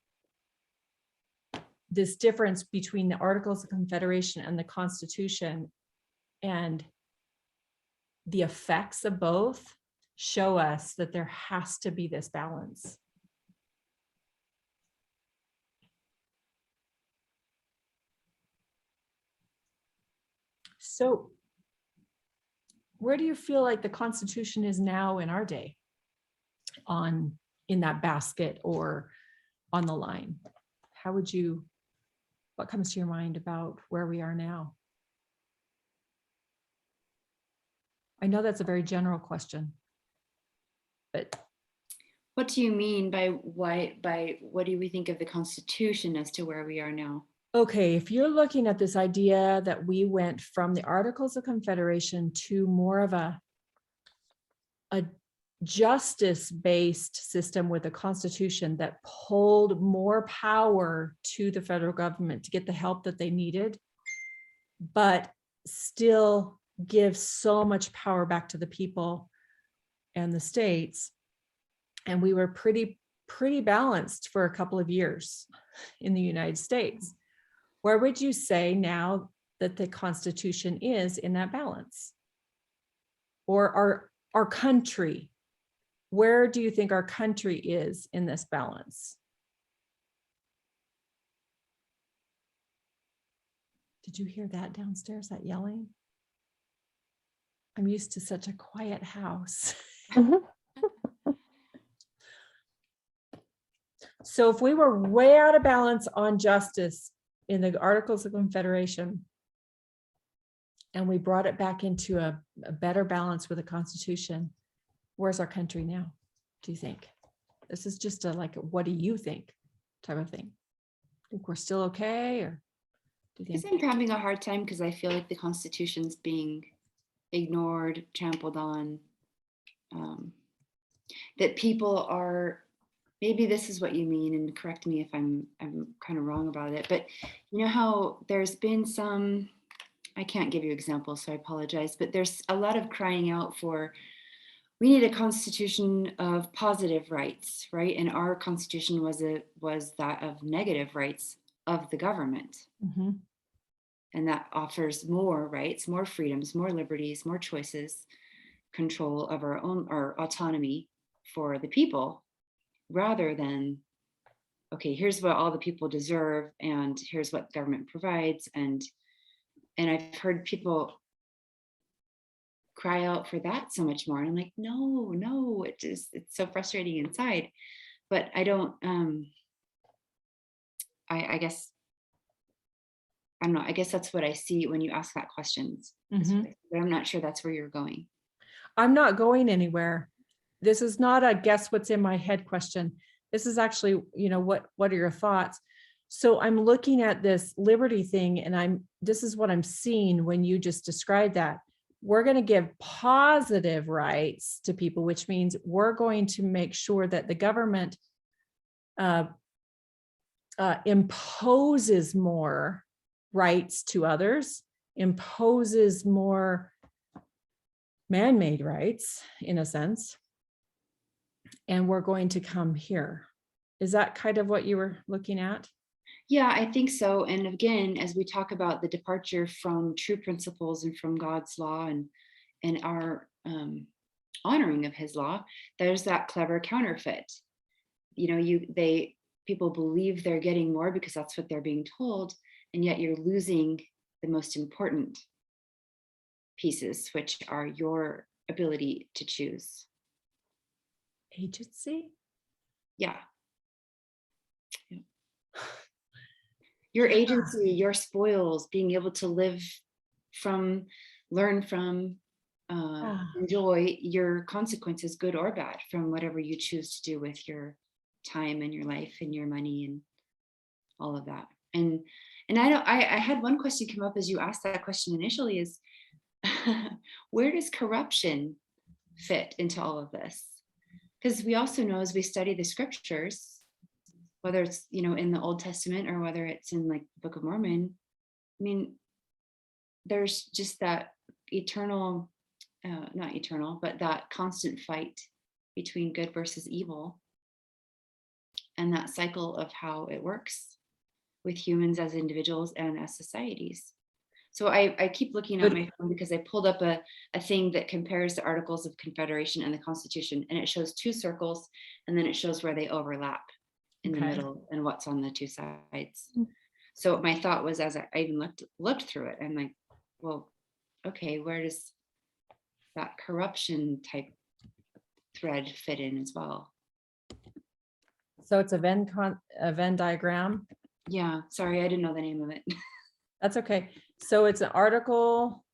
difference between the Articles of Confederation and the Constitution, and the effects of both show us that there has to be this balance. So where do you feel like the Constitution is now in our day, in that basket or on the line? What comes to your mind about where we are now? I know that's a very general question, but What do you mean by what do we think of the Constitution as to where we are now? okay, if you're looking at this idea that we went from the Articles of Confederation to more of a justice-based system with a constitution that pulled more power to the federal government to get the help that they needed, but still gives so much power back to the people and the states. And we were pretty balanced for a couple of years in the United States. Where would you say now that the Constitution is in that balance? Or our country? Where do you think our country is in this balance? Did you hear that downstairs, that yelling? I'm used to such a quiet house. So if we were way out of balance on justice in the Articles of Confederation, and we brought it back into a better balance with the Constitution, where's our country now, do you think? This is just a like, what do you think type of thing? Think we're still okay, or do you Because think? I'm having a hard time because I feel like the Constitution's being ignored, trampled on. That people are, maybe this is what you mean, and correct me if I'm kind of wrong about it, but you know how there's been some, I can't give you examples, so I apologize, but there's a lot of crying out for, we need a constitution of positive rights, right? And our constitution was that of negative rights of the government. Mhm. And that offers more rights, more freedoms, more liberties, more choices, control of our autonomy for the people, rather than, okay, here's what all the people deserve, and here's what government provides. And I've heard people cry out for that so much more. And I'm like, no, it's so frustrating inside. But I don't, I guess, I don't know, I guess that's what I see when you ask that question. Mhm. But I'm not sure that's where you're going. I'm not going anywhere. This is not a guess what's in my head question. This is actually, what are your thoughts? So I'm looking at this liberty thing, and this is what I'm seeing when you just described that. We're going to give positive rights to people, which means we're going to make sure that the government imposes more rights to others, imposes more man-made rights in a sense, and we're going to come here. Is that kind of what you were looking at? Yeah, I think so. And again, as we talk about the departure from true principles and from God's law and our honoring of his law, there's that clever counterfeit. People believe they're getting more because that's what they're being told, and yet you're losing the most important pieces, which are your ability to choose. Agency? Yeah. Your agency, your spoils, being able to live from, learn from, enjoy your consequences, good or bad, from whatever you choose to do with your time and your life and your money and all of that. And I had one question come up as you asked that question initially, is where does corruption fit into all of this? Because we also know, as we study the scriptures, whether it's, in the Old Testament or whether it's in like the Book of Mormon, I mean, there's just that eternal, not eternal, but that constant fight between good versus evil, and that cycle of how it works with humans as individuals and as societies. So I keep looking at my phone because I pulled up a thing that compares the Articles of Confederation and the Constitution, and it shows two circles, and then it shows where they overlap in the middle and what's on the two sides. So my thought was, as I even looked through it, I'm like, well, okay, where does that corruption type thread fit in as well? So it's a Venn diagram. Yeah, sorry, I didn't know the name of it. That's okay. So it's an article.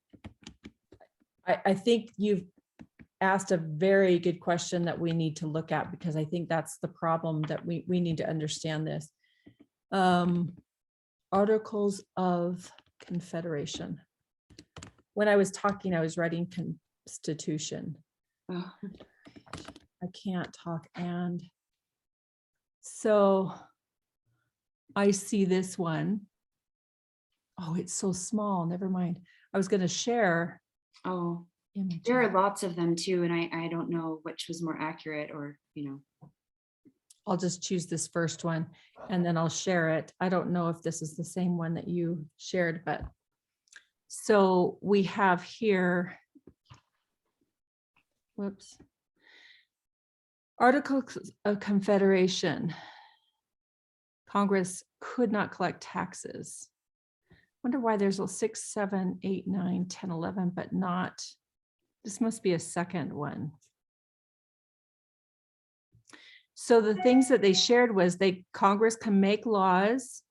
I think you've asked a very good question that we need to look at, because I think that's the problem, that we need to understand this. Articles of Confederation. When I was talking, I was writing Constitution. Oh. I can't talk. And so I see this one. Oh, it's so small. Never mind. I was going to share. Oh, images. there are lots of them too, and I don't know which was more accurate, or I'll just choose this first one and then I'll share it. I don't know if this is the same one that you shared, but so we have here, whoops. Articles of Confederation. Congress could not collect taxes. Wonder why there's a 6, 7, 8, 9, 10, 11, but not, this must be a second one. So the things that they shared was Congress can make laws,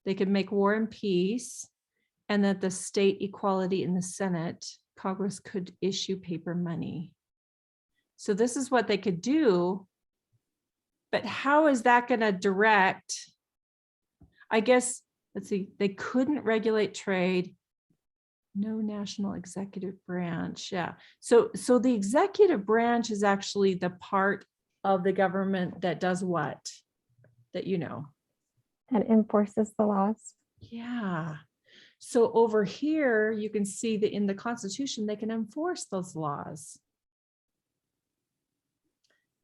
they could make war and peace, and that the state equality in the Senate, Congress could issue paper money. So this is what they could do, but how is that going to direct? I guess, let's see, they couldn't regulate trade. No national executive branch. Yeah. So the executive branch is actually the part of the government that does what? That you know. That enforces the laws. Yeah. So over here, you can see that in the Constitution, they can enforce those laws.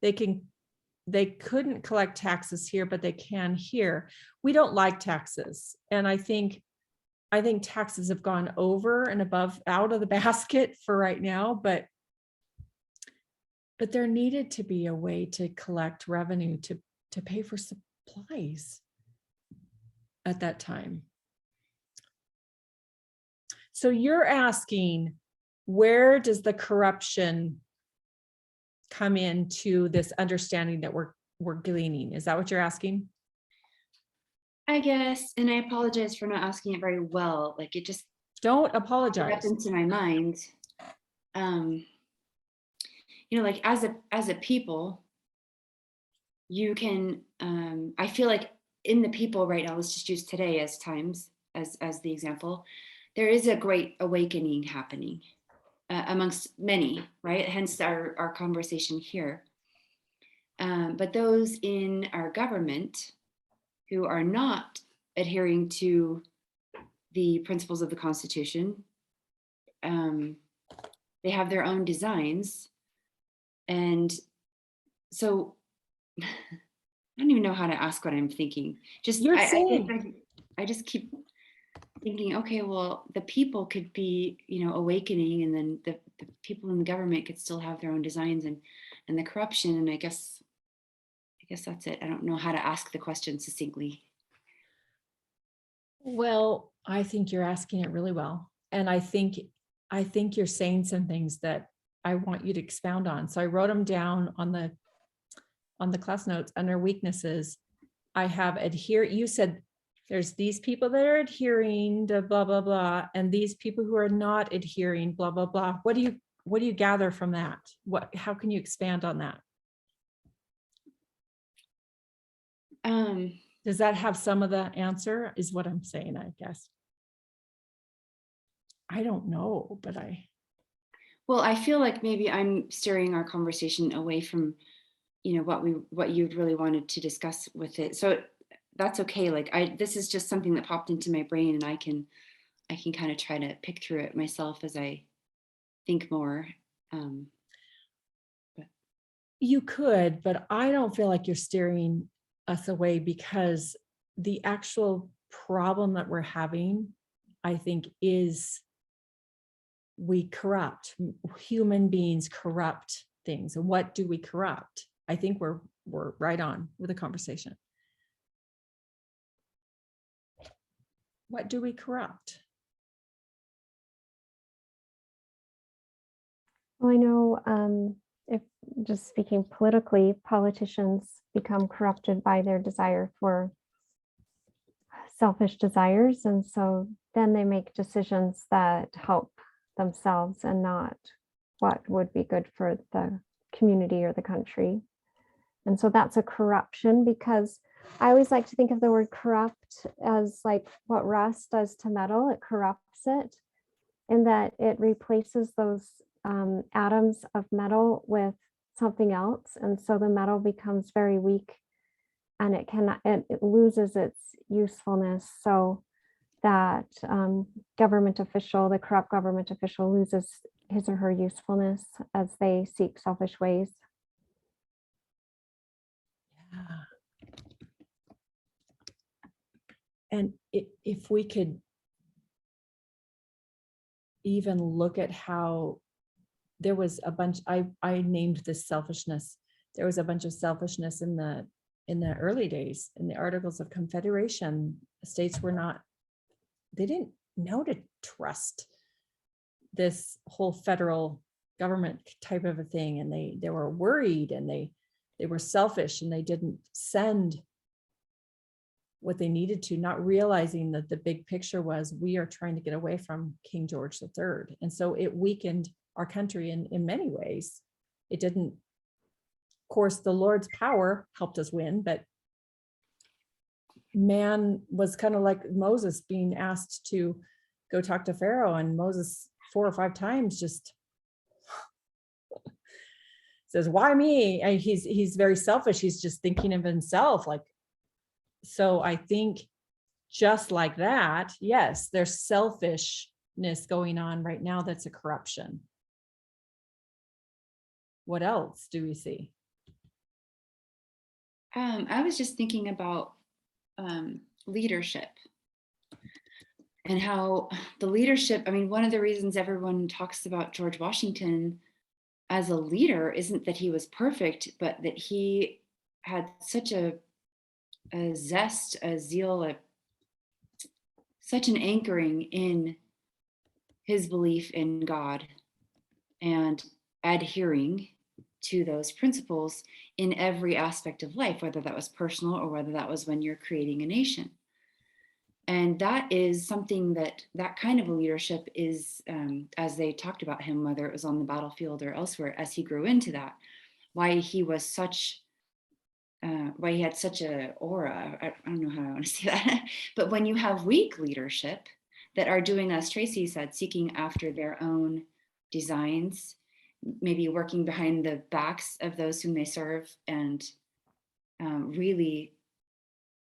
They couldn't collect taxes here, but they can here. We don't like taxes. And I think taxes have gone over and above out of the basket for right now, but there needed to be a way to collect revenue to pay for supplies at that time. So you're asking, where does the corruption come into this understanding that we're gleaning? Is that what you're asking? I guess, and I apologize for not asking it very well. Like it just Don't popped apologize. into my mind. You know, like as a people, you can. I feel like in the people right now. Let's just use today as the example. There is a great awakening happening amongst many, right? Hence our conversation here. But those in our government who are not adhering to the principles of the Constitution, they have their own designs. And so I don't even know how to ask what I'm thinking. Just You're I saying. I just keep thinking, okay, well, the people could be, awakening, and then the people in the government could still have their own designs and the corruption. And I guess that's it. I don't know how to ask the question succinctly. Well, I think you're asking it really well. And I think you're saying some things that I want you to expound on. So I wrote them down on the class notes under weaknesses. I have you said there's these people that are adhering to blah, blah, blah, and these people who are not adhering, blah, blah, blah. What do you gather from that? How can you expand on that? Does that have some of the answer is what I'm saying, I guess. I don't know, but well, I feel like maybe I'm steering our conversation away from, what you really wanted to discuss with it. So that's okay. Like this is just something that popped into my brain, and I can kind of try to pick through it myself as I think more. You could, but I don't feel like you're steering us away, because the actual problem that we're having, I think, is we corrupt. Human beings corrupt things. And what do we corrupt? I think we're right on with the conversation. What do we corrupt? Well, I know if just speaking politically, politicians become corrupted by their desire for selfish desires. And so then they make decisions that help themselves and not what would be good for the community or the country. And so that's a corruption, because I always like to think of the word corrupt as like what rust does to metal. It corrupts it, in that it replaces those atoms of metal with something else. And so the metal becomes very weak, and it loses its usefulness, so that the corrupt government official loses his or her usefulness as they seek selfish ways. Yeah. And if we could even look at how there was a bunch, I named this selfishness. There was a bunch of selfishness in the early days, in the Articles of Confederation. States were not, they didn't know to trust this whole federal government type of a thing. And they were worried, and they were selfish, and they didn't send what they needed to, not realizing that the big picture was, we are trying to get away from King George III. And so it weakened our country in many ways. It didn't, of course, the Lord's power helped us win, but man was kind of like Moses being asked to go talk to Pharaoh, and Moses 4 or 5 times just says, why me? And he's very selfish. He's just thinking of himself. Like, so I think just like that, yes, there's selfishness going on right now. That's a corruption. What else do we see? I was just thinking about leadership and how the leadership, I mean, one of the reasons everyone talks about George Washington as a leader isn't that he was perfect, but that he had such a zest, a zeal, such an anchoring in his belief in God and adhering to those principles in every aspect of life, whether that was personal or whether that was when you're creating a nation. And that is something that kind of a leadership is, as they talked about him, whether it was on the battlefield or elsewhere, as he grew into that, why he was such, why he had such a aura. I don't know how I want to say that, but when you have weak leadership that are doing, as Tracy said, seeking after their own designs, maybe working behind the backs of those whom they serve, and really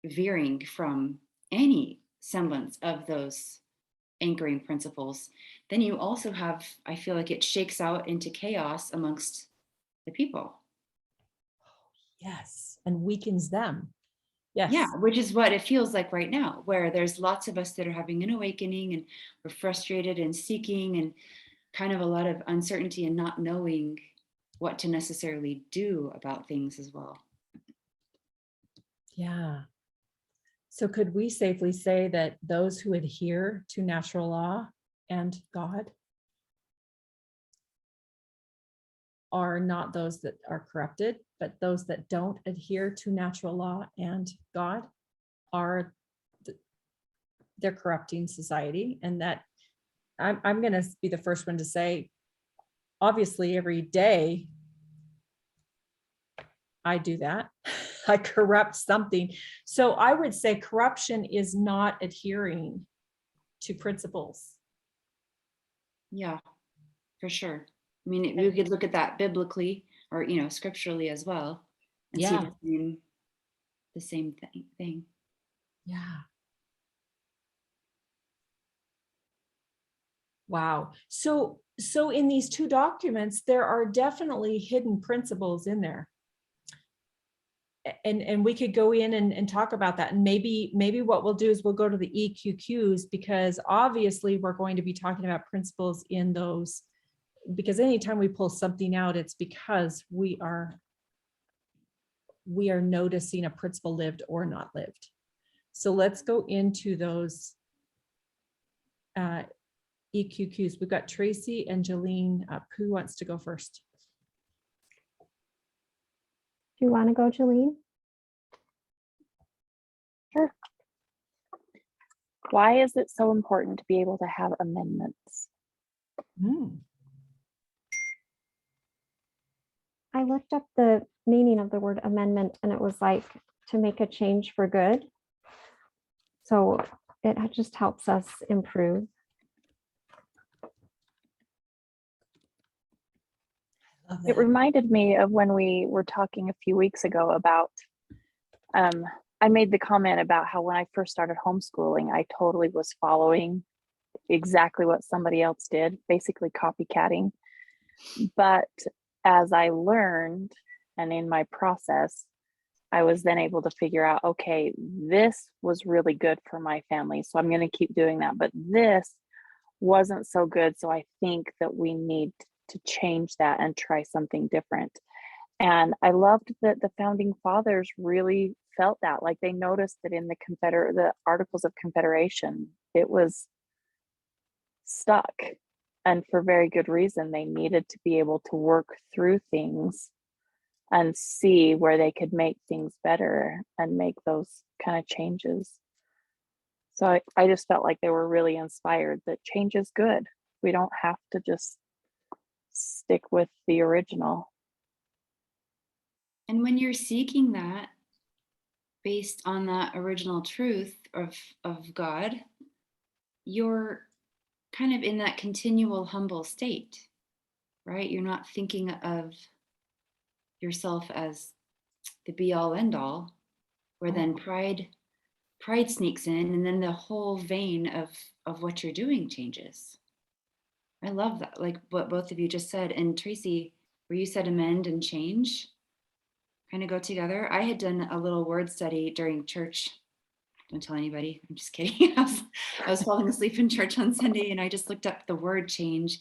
veering from any semblance of those anchoring principles, then you also have, I feel like it shakes out into chaos amongst the people. Yes, and weakens them. Yes. Yeah, which is what it feels like right now, where there's lots of us that are having an awakening, and we're frustrated and seeking, and kind of a lot of uncertainty and not knowing what to necessarily do about things as well. Yeah. So could we safely say that those who adhere to natural law and God are not those that are corrupted, but those that don't adhere to natural law and God are they're corrupting society? And that I'm going to be the first one to say, obviously every day I do that. I corrupt something. So I would say corruption is not adhering to principles. Yeah, for sure. I mean, we could look at that biblically, or scripturally as well, and see the same thing. Yeah. Wow. So in these 2 documents, there are definitely hidden principles in there. And we could go in and talk about that. And maybe what we'll do is we'll go to the EQQs, because obviously we're going to be talking about principles in those, because anytime we pull something out, it's because we are noticing a principle lived or not lived. So let's go into those EQQs. We've got Tracy and Jolene up. Who wants to go first? Do you want to go, Jolene? Sure. Why is it so important to be able to have amendments? I looked up the meaning of the word amendment, and it was like to make a change for good. So it just helps us improve. It reminded me of when we were talking a few weeks ago about, I made the comment about how when I first started homeschooling, I totally was following exactly what somebody else did, basically copycatting. But as I learned, and in my process, I was then able to figure out, okay, this was really good for my family, so I'm going to keep doing that. But this wasn't so good, so I think that we need to change that and try something different. And I loved that the founding fathers really felt that, like they noticed that in the Articles of Confederation, it was stuck. And for very good reason, they needed to be able to work through things and see where they could make things better and make those kind of changes. So I just felt like they were really inspired that change is good. We don't have to just stick with the original. And when you're seeking that based on that original truth of God, you're kind of in that continual humble state, right? You're not thinking of yourself as the be all end all, where then pride sneaks in, and then the whole vein of what you're doing changes. I love that, like what both of you just said. And Tracy, where you said amend and change kind of go together. I had done a little word study during church. Don't tell anybody, I'm just kidding. I was falling asleep in church on Sunday, and I just looked up the word change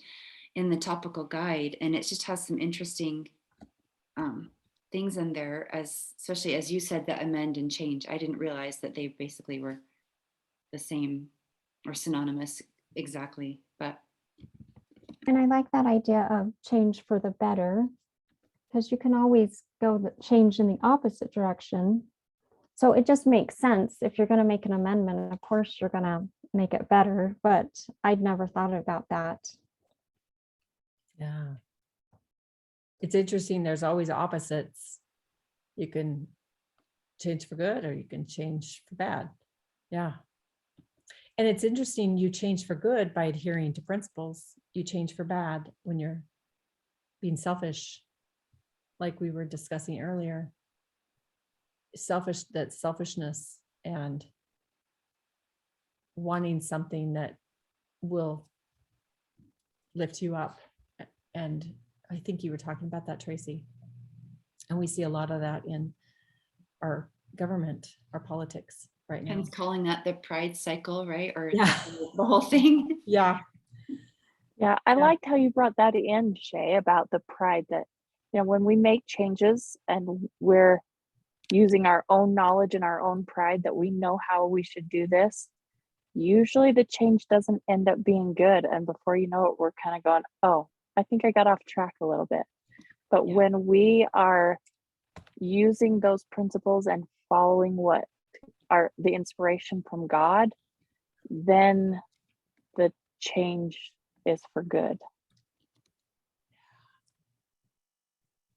in the topical guide, and it just has some interesting things in there, especially as you said, that amend and change. I didn't realize that they basically were the same or synonymous exactly, but. And I like that idea of change for the better, because you can always go change in the opposite direction. So it just makes sense. If you're going to make an amendment, of course, you're going to make it better, but I'd never thought about that. Yeah. It's interesting. There's always opposites. You can change for good or you can change for bad. Yeah. And it's interesting. You change for good by adhering to principles. You change for bad when you're being selfish, like we were discussing earlier. Selfishness and wanting something that will lift you up. And I think you were talking about that, Tracy. And we see a lot of that in our government, our politics right now. And calling that the pride cycle, right? Or Yeah. the whole thing. Yeah. Yeah, I liked how you brought that in, Shay, about the pride that, when we make changes and we're using our own knowledge and our own pride that we know how we should do this, usually the change doesn't end up being good. And before you know it, we're kind of going, oh, I think I got off track a little bit. But when we are using those principles and following what are the inspiration from God, then the change is for good.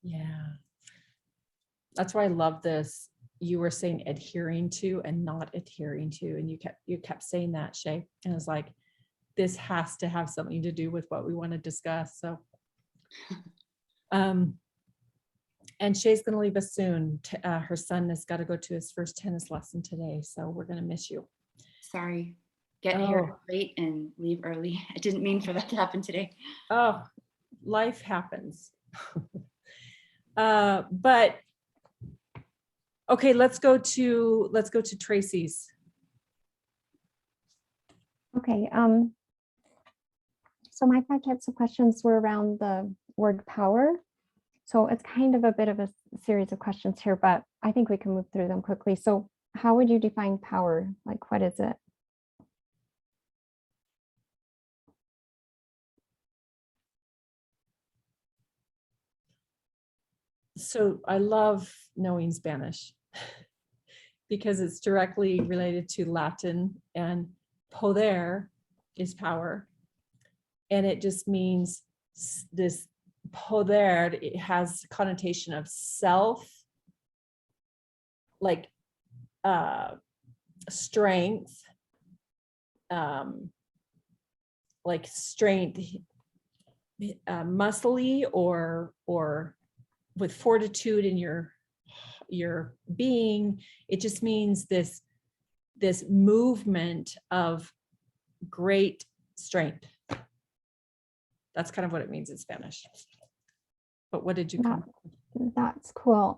Yeah. That's why I love this. You were saying adhering to and not adhering to, and you kept saying that, Shay. And it's like, this has to have something to do with what we want to discuss. So, and Shay's going to leave us soon. Her son has got to go to his first tennis lesson today. So we're going to miss you. Sorry. Get here late and leave early. I didn't mean for that to happen today. Oh, life happens. But okay, let's go to Tracy's. Okay. So my 5 types of questions were around the word power. So it's kind of a bit of a series of questions here, but I think we can move through them quickly. So how would you define power? Like, what is it? So I love knowing Spanish because it's directly related to Latin, and poder is power. And it just means this poder, it has connotation of self, like strength, like strength, muscly or with fortitude in your being. It just means this movement of great strength. That's kind of what it means in Spanish. But what did you come? That's cool.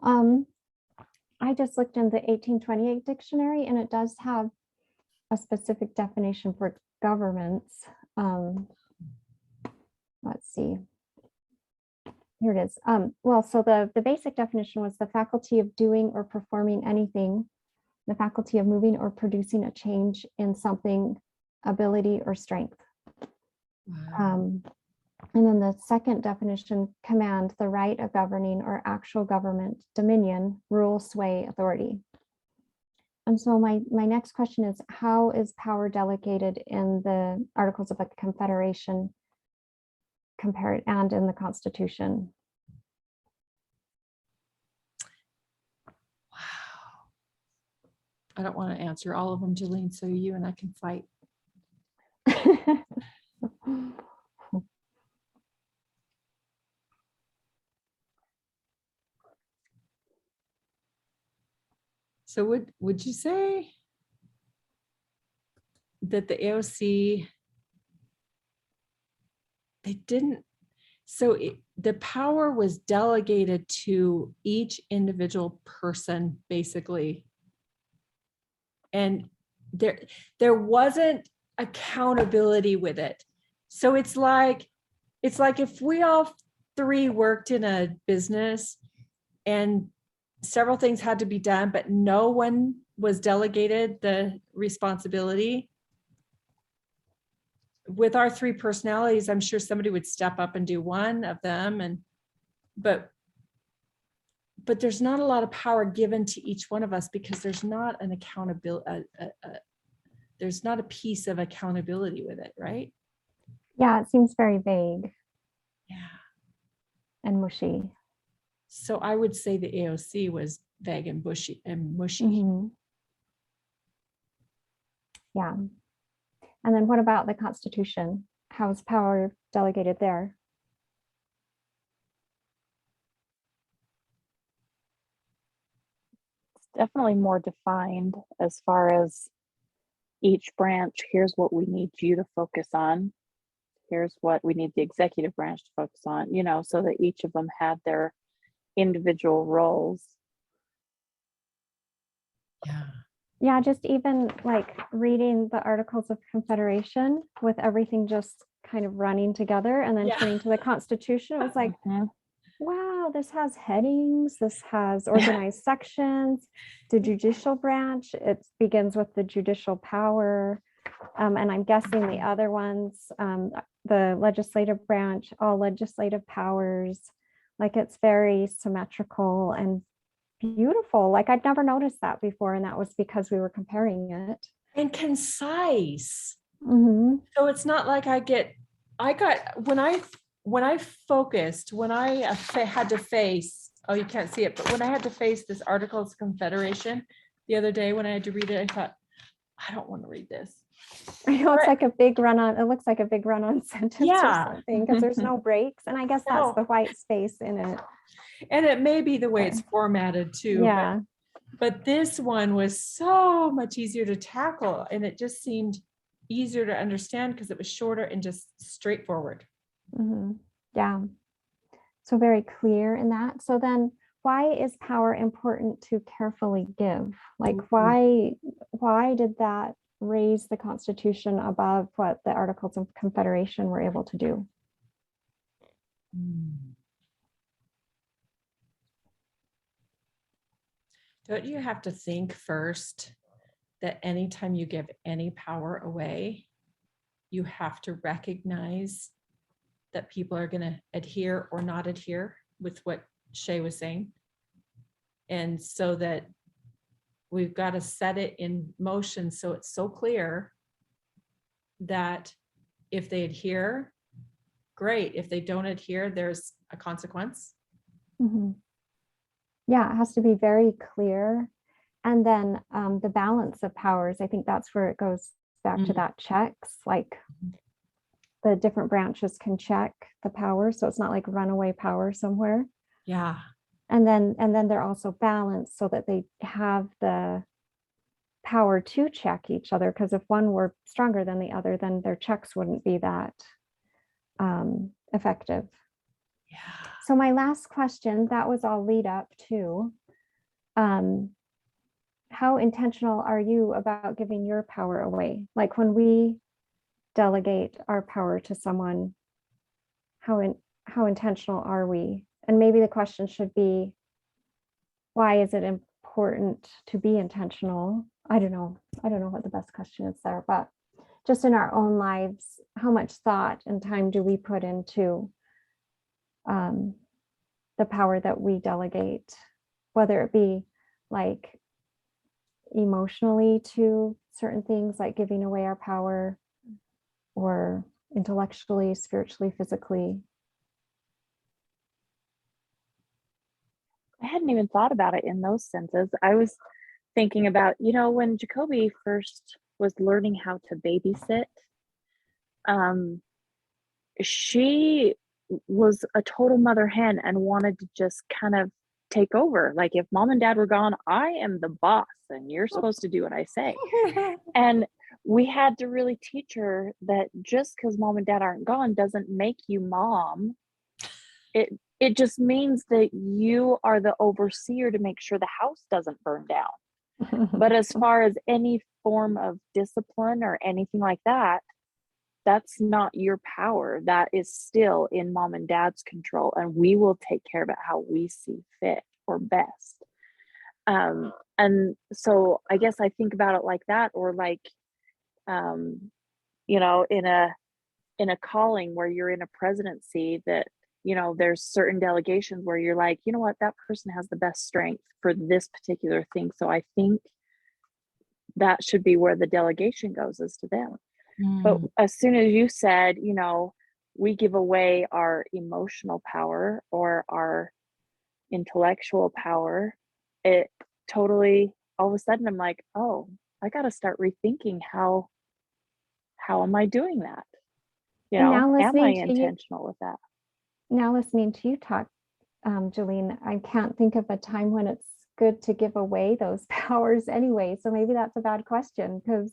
I just looked in the 1828 dictionary and it does have a specific definition for governments. Let's see. Here it is. Well, so the basic definition was the faculty of doing or performing anything, the faculty of moving or producing a change in something, ability or strength. Wow. And then the second definition, command, the right of governing or actual government, dominion, rule, sway, authority. And so my next question is, how is power delegated in the Articles of Confederation compared and in the Constitution? Wow. I don't want to answer all of them, Jolene, so you and I can fight. So would you say that the AoC, they didn't, so the power was delegated to each individual person, basically. And there wasn't accountability with it. So it's like if we all three worked in a business and several things had to be done, but no one was delegated the responsibility. With our three personalities, I'm sure somebody would step up and do one of them, but there's not a lot of power given to each one of us because there's not an accountability, there's not a piece of accountability with it, right? Yeah, it seems very vague Yeah. and mushy. So I would say the AoC was vague and mushy. Mhm. Yeah. And then what about the Constitution? How is power delegated there? It's definitely more defined as far as each branch. Here's what we need you to focus on. Here's what we need the executive branch to focus on, so that each of them had their individual roles. Yeah. Yeah, just even like reading the Articles of Confederation with everything just kind of running together and then Yeah. turning to the Constitution, it was like, Mhm. wow, this has headings, this has organized sections, the judicial branch, it begins with the judicial power. And I'm guessing the other ones, the legislative branch, all legislative powers, like it's very symmetrical and beautiful. Like I'd never noticed that before. And that was because we were comparing it. And concise. Mhm. So it's not like when I focused, when I had to face, oh, you can't see it, but when I had to face this Articles of Confederation the other day, when I had to read it, I thought, I don't want to read this. I know it's like a big run on, it looks like a big run on sentence Yeah. or something because there's no breaks. And I guess that's No. the white space in it. And it may be the way it's formatted too. Yeah. But this one was so much easier to tackle and it just seemed easier to understand because it was shorter and just straightforward. Mhm. Yeah. So very clear in that. So then why is power important to carefully give? Like why did that raise the Constitution above what the Articles of Confederation were able to do? Don't you have to think first that anytime you give any power away, you have to recognize that people are going to adhere or not adhere with what Shay was saying? And so that we've got to set it in motion so it's so clear that if they adhere, great. If they don't adhere, there's a consequence. Mhm. Yeah, it has to be very clear. And then the balance of powers, I think that's where it goes back to that checks, like the different branches can check the power. So it's not like runaway power somewhere. Yeah. And then they're also balanced so that they have the power to check each other. Because if one were stronger than the other, then their checks wouldn't be that effective. Yeah. So my last question, that was all lead up to how intentional are you about giving your power away? Like when we delegate our power to someone, how intentional are we? And maybe the question should be, why is it important to be intentional? I don't know what the best question is there, but just in our own lives, how much thought and time do we put into the power that we delegate, whether it be like emotionally to certain things, like giving away our power, or intellectually, spiritually, physically. I hadn't even thought about it in those senses. I was thinking about, when Jacoby first was learning how to babysit, she was a total mother hen and wanted to just kind of take over. Like, if mom and dad were gone, I am the boss and you're supposed to do what I say. And we had to really teach her that just because mom and dad aren't gone doesn't make you mom. It just means that you are the overseer to make sure the house doesn't burn down. But as far as any form of discipline or anything like that, that's not your power. That is still in mom and dad's control, and we will take care of it how we see fit or best. And so I guess I think about it like that, or like, in a calling where you're in a presidency, that there's certain delegations where you're like, you know what, that person has the best strength for this particular thing, so I think that should be where the delegation goes, is to them. But as soon as you said, we give away our emotional power or our intellectual power, it totally, all of a sudden I'm like, oh, I got to start rethinking how am I doing that? And now am I listening to you, intentional with that? now listening to you talk, Jolene, I can't think of a time when it's good to give away those powers anyway. So maybe that's a bad question, because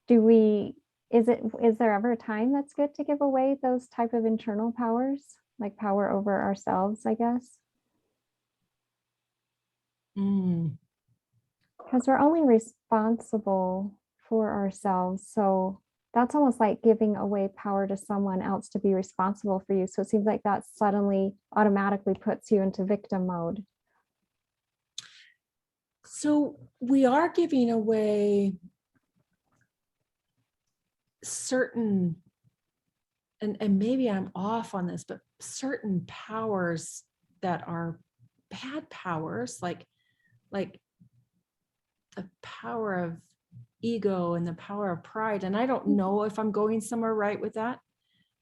is there ever a time that's good to give away those type of internal powers, like power over ourselves, I guess? Because we're only responsible for ourselves. So that's almost like giving away power to someone else to be responsible for you. So it seems like that suddenly automatically puts you into victim mode. So we are giving away certain, and maybe I'm off on this, but certain powers that are bad powers, like the power of ego and the power of pride. And I don't know if I'm going somewhere right with that,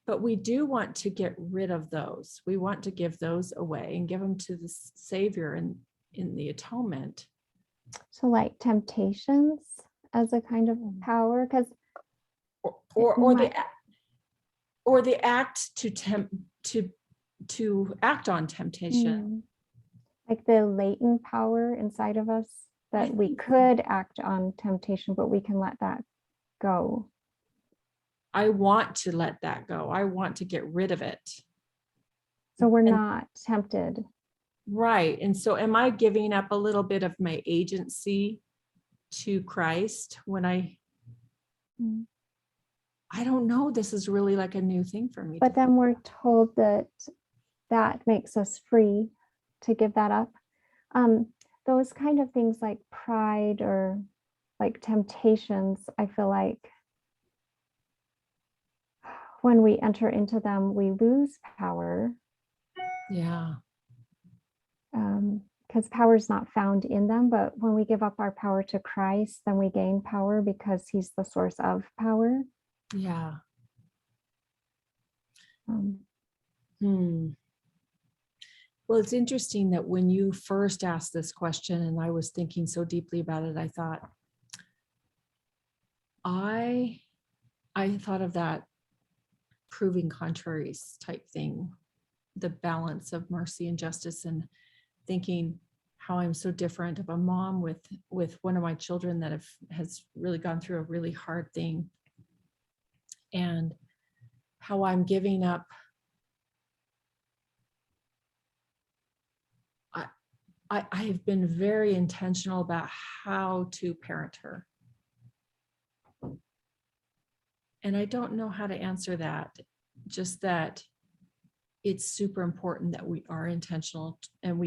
but we do want to get rid of those. We want to give those away and give them to the Savior in the atonement. So like temptations as a kind of power, because or the act to act on temptation. Like the latent power inside of us that we could act on temptation, but we can let that go. I want to let that go. I want to get rid of it. So we're not tempted. Right. And so am I giving up a little bit of my agency to Christ when I don't know. This is really like a new thing for me. But then we're told that makes us free to give that up. Those kind of things like pride or like temptations, I feel like when we enter into them, we lose power. Yeah. Because power is not found in them, but when we give up our power to Christ, then we gain power because he's the source of power. Yeah. Well, it's interesting that when you first asked this question and I was thinking so deeply about it, I thought, I thought of that proving contraries type thing, the balance of mercy and justice, and thinking how I'm so different of a mom with one of my children that has really gone through a really hard thing, and how I'm giving up I have been very intentional about how to parent her. And I don't know how to answer that, just that it's super important that we are intentional, and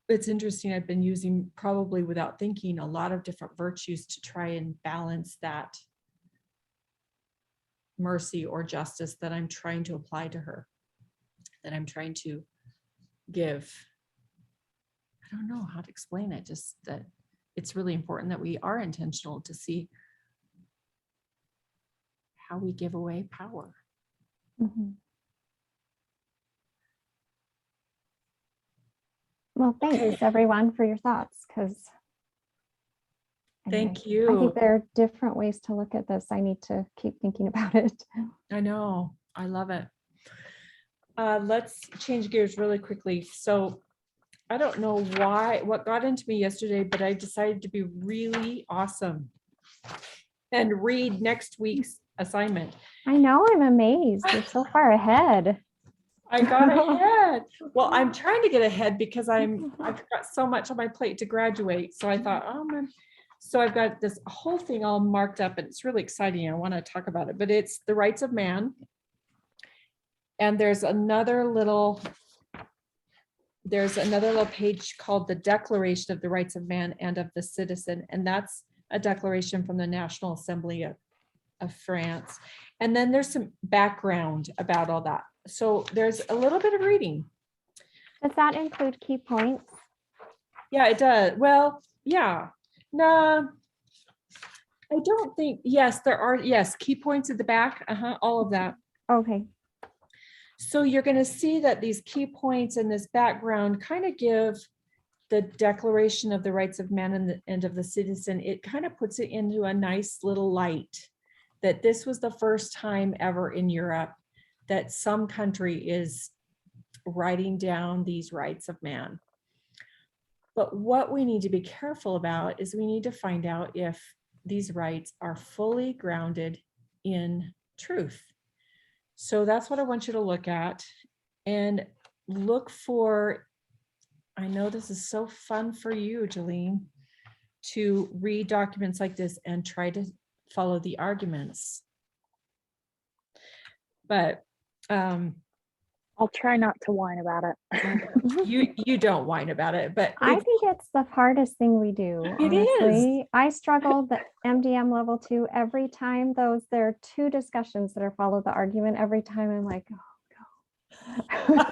it's interesting, I've been using, probably without thinking, a lot of different virtues to try and balance that mercy or justice that I'm trying to apply to her, that I'm trying to give. I don't know how to explain it, just that it's really important that we are intentional to see how we give away power. Mhm. Well, thanks everyone for your thoughts, because Thank I you. think there are different ways to look at this. I need to keep thinking about it. I know, I love it. Let's change gears really quickly. So I don't know what got into me yesterday, but I decided to be really awesome and read next week's assignment. I know, I'm amazed. You're so far ahead. I got ahead. Well, I'm trying to get ahead because I've got so much on my plate to graduate. So I thought, oh man. So I've got this whole thing all marked up, and it's really exciting. I want to talk about it, but it's the rights of man. And there's another little page called the Declaration of the Rights of Man and of the Citizen. And that's a declaration from the National Assembly of France. And then there's some background about all that. So there's a little bit of reading. Does that include key points? Yeah, it does. Well, yeah. No, I don't think, yes, there are, yes, key points at the back, all of that. Okay. So you're going to see that these key points in this background kind of give the Declaration of the Rights of Man and of the Citizen. It kind of puts it into a nice little light that this was the first time ever in Europe that some country is writing down these rights of man. But what we need to be careful about is we need to find out if these rights are fully grounded in truth. So that's what I want you to look at, and look for, I know this is so fun for you, Jolene, to read documents like this and try to follow the arguments. But I'll try not to whine about it. you don't whine about it, but I think it's the hardest thing we do. It is. Honestly. I struggled the MDM level 2 every time there are 2 discussions that are followed the argument. Every time I'm like, oh no.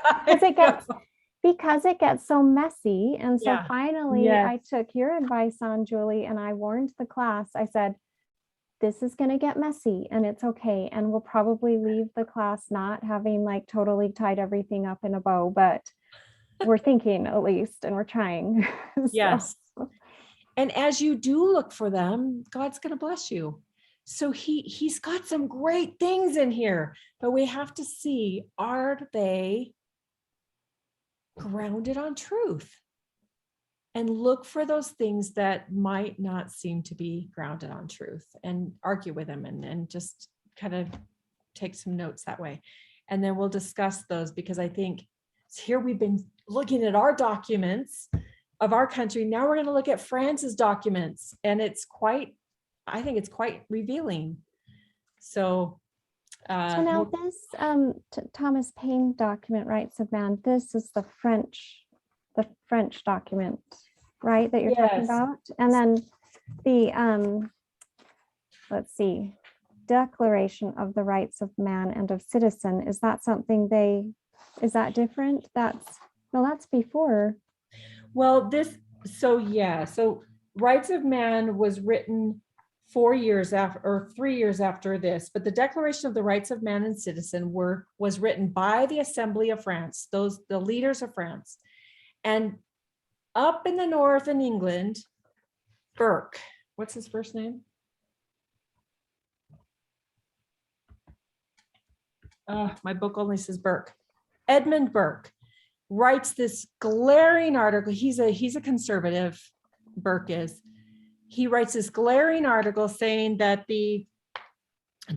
because it gets so messy. And so Yeah. finally Yes. I took your advice on, Julie, and I warned the class. I said, this is going to get messy and it's okay. And we'll probably leave the class not having like totally tied everything up in a bow, but we're thinking at least, and we're trying. Yes. And as you do look for them, God's going to bless you. So he's got some great things in here, but we have to see, are they grounded on truth? And look for those things that might not seem to be grounded on truth, and argue with them, and just kind of take some notes that way. And then we'll discuss those, because I think here we've been looking at our documents of our country. Now we're going to look at France's documents, and I think it's quite revealing. So now this Thomas Paine document, Rights of Man, this is the French document, right, that you're talking Yes. about? And then the let's see, Declaration of the Rights of Man and of Citizen, is that something is that different? That's before. well, so Rights of Man was written 4 years after, or 3 years after this, but the Declaration of the Rights of Man and Citizen was written by the Assembly of France, the leaders of France. And up in the north in England, Burke, what's his first name? My book only says Burke. Edmund Burke writes this glaring article. He's a conservative, Burke is. He writes this glaring article saying that the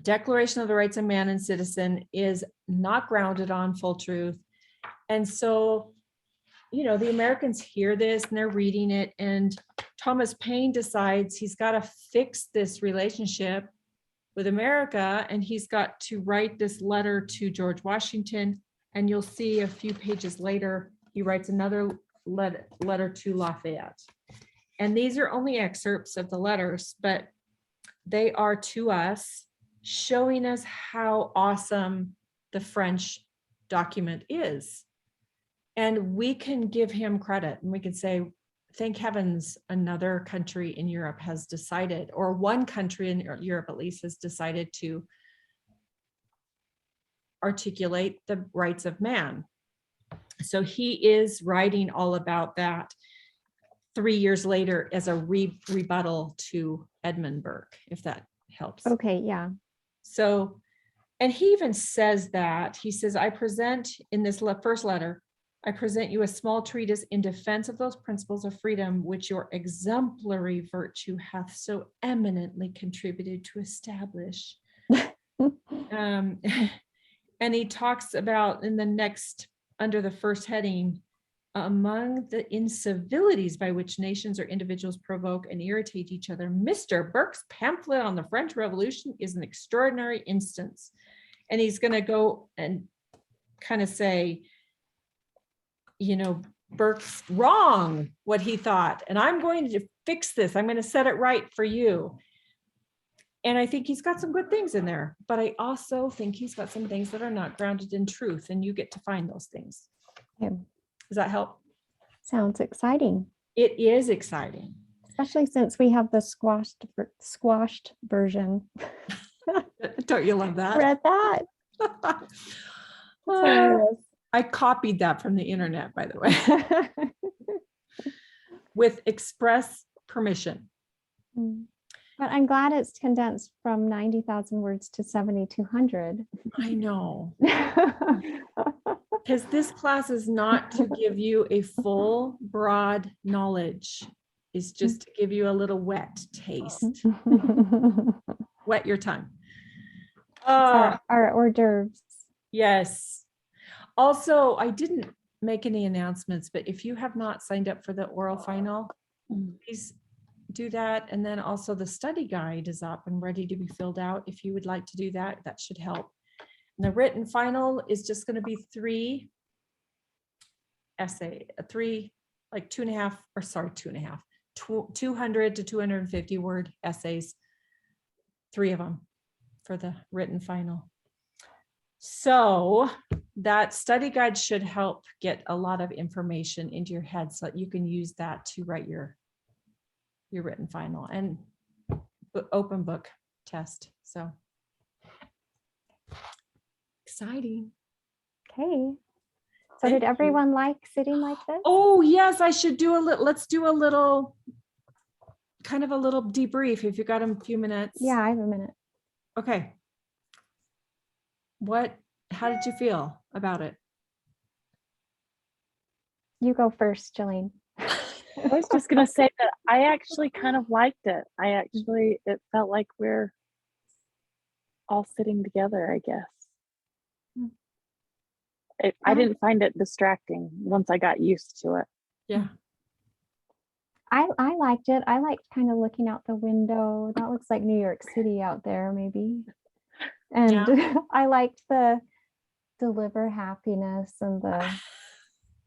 Declaration of the Rights of Man and Citizen is not grounded on full truth. And so, the Americans hear this and they're reading it, and Thomas Paine decides he's got to fix this relationship with America, and he's got to write this letter to George Washington. And you'll see a few pages later, he writes another letter to Lafayette. And these are only excerpts of the letters, but they are to us showing us how awesome the French document is. And we can give him credit, and we can say, thank heavens another country in Europe has decided, or one country in Europe at least has decided to articulate the rights of man. So he is writing all about that 3 years later as a rebuttal to Edmund Burke, if that helps. Okay, yeah. So, and he even says that, he says, I present in this first letter, I present you a small treatise in defense of those principles of freedom which your exemplary virtue hath so eminently contributed to establish. And he talks about in the next, under the first heading, among the incivilities by which nations or individuals provoke and irritate each other, Mr. Burke's pamphlet on the French Revolution is an extraordinary instance. And he's going to go and kind of say, Burke's wrong what he thought, and I'm going to fix this. I'm going to set it right for you. And I think he's got some good things in there, but I also think he's got some things that are not grounded in truth, and you get to find those things. Okay. Does that help? Sounds exciting, It is exciting. especially since we have the squashed version. Don't you love that? Read that. That's hilarious. I copied that from the internet, by the way, with express permission. But I'm glad it's condensed from 90,000 words to 7,200. I know. Because this class is not to give you a full, broad knowledge. It's just to give you a little wet taste. Wet your tongue. Our hors d'oeuvres. Yes. Also, I didn't make any announcements, but if you have not signed up for the oral final, please do that. And then also the study guide is up and ready to be filled out. If you would like to do that, that should help. And the written final is just going to be 2.5, like 2.5, or sorry, 2.5, 200 to 250 word essays, 3 of them for the written final. So that study guide should help get a lot of information into your head so that you can use that to write your written final and open book test. So exciting. Okay. So Thank did you. everyone like sitting like this? Oh yes, I should do a little, let's do a little, kind of a little debrief if you got a few minutes. Yeah, I have a minute. Okay. How did you feel about it? You go first, Jillian. I was just going to say that I actually kind of liked it. It felt like we're all sitting together, I guess. I didn't find it distracting once I got used to it. Yeah. I liked it. I liked kind of looking out the window. That looks like New York City out there, maybe. And I liked the deliver happiness and the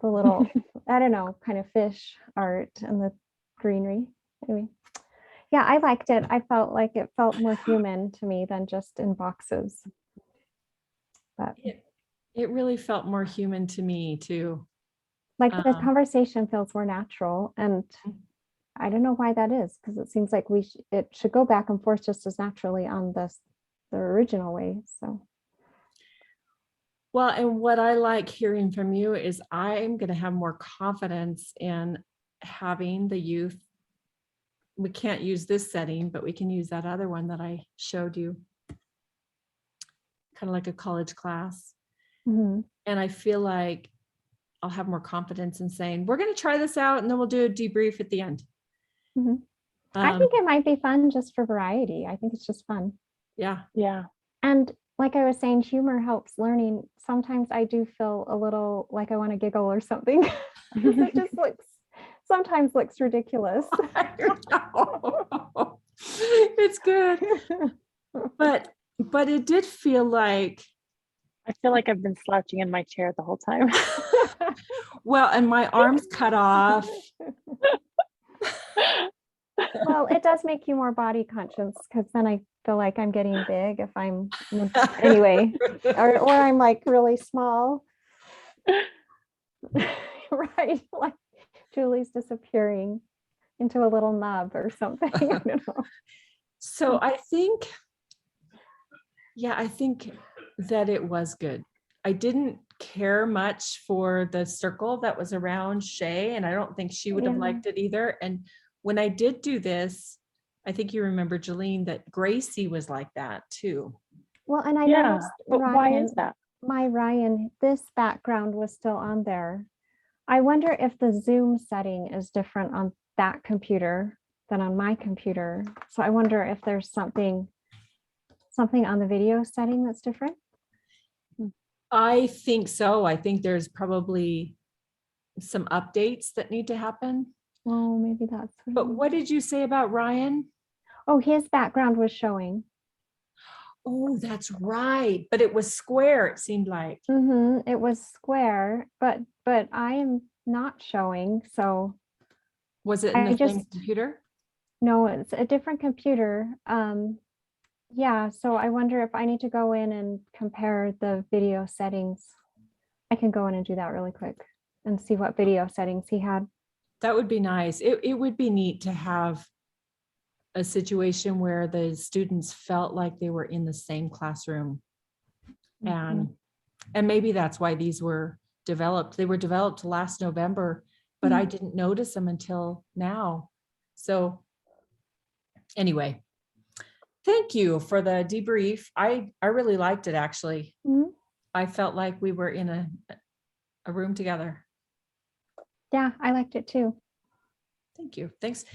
little, I don't know, kind of fish art and the greenery. Anyway, yeah, I liked it. I felt like it felt more human to me than just in boxes. But It really felt more human to me too. like the conversation feels more natural, and I don't know why that is, because it seems like it should go back and forth just as naturally on the original way. So well, and what I like hearing from you is I'm going to have more confidence in having the youth. We can't use this setting, but we can use that other one that I showed you, kind of like a college class. And I feel like I'll have more confidence in saying, we're going to try this out, and then we'll do a debrief at the end. I think it might be fun just for variety. I think it's just fun. Yeah. Yeah. And like I was saying, humor helps learning. Sometimes I do feel a little like I want to giggle or something. 'Cause it just sometimes looks ridiculous. I know. It's good. But it did feel like, I feel like I've been slouching in my chair the whole time. well, and my arms cut off. Well, it does make you more body conscious because then I feel like I'm getting big if I'm anyway, or I'm like really small. Right. Like Julie's disappearing into a little nub or something. I don't know. So I think that it was good. I didn't care much for the circle that was around Shay, and I don't think she would have Yeah. liked it either. And when I did do this, I think you remember, Jolene, that Gracie was like that too. Well, and I Yeah, noticed but why is Ryan, that? my Ryan, this background was still on there. I wonder if the Zoom setting is different on that computer than on my computer. So I wonder if there's something on the video setting that's different. I think so. I think there's probably some updates that need to happen. Oh, maybe that's But what did you say about Ryan? Oh, his background was showing. Oh, that's right. But it was square, it seemed like. It was square, but I am not showing. So Was it in I the same just- computer? no, it's a different computer. Yeah, so I wonder if I need to go in and compare the video settings. I can go in and do that really quick and see what video settings he had. That would be nice. It would be neat to have a situation where the students felt like they were in the same classroom. And maybe that's why these were developed. They were developed last November, but I didn't notice them until now. So anyway, thank you for the debrief. I really liked it, actually. Mhm. I felt like we were in a room together. Yeah, I liked it too. Thank you. Thanks.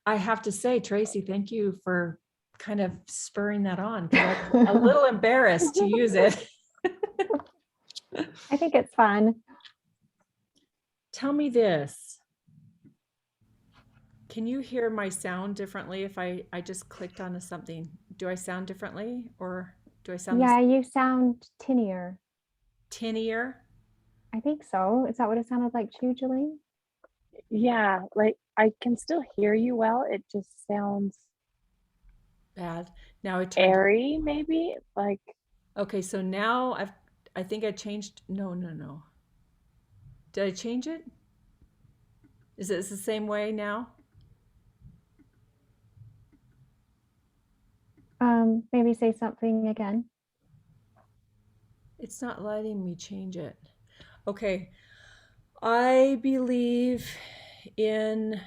I have to say, Tracy, thank you for kind of spurring that on, 'cause I'm a little embarrassed to use it. I think it's fun. Tell me this. Can you hear my sound differently if I just clicked onto something? Do I sound differently, or do I sound Yeah, you sound tinnier. tinnier? I think so. Is that what it sounded like to you, Jolene? Yeah, like I can still hear you well. It just sounds Bad. Now I turned. airy, maybe. Like, Okay, so now I think I changed. No. Did I change it? Is it the same way now? Maybe say something again. It's not letting me change it. Okay. I believe in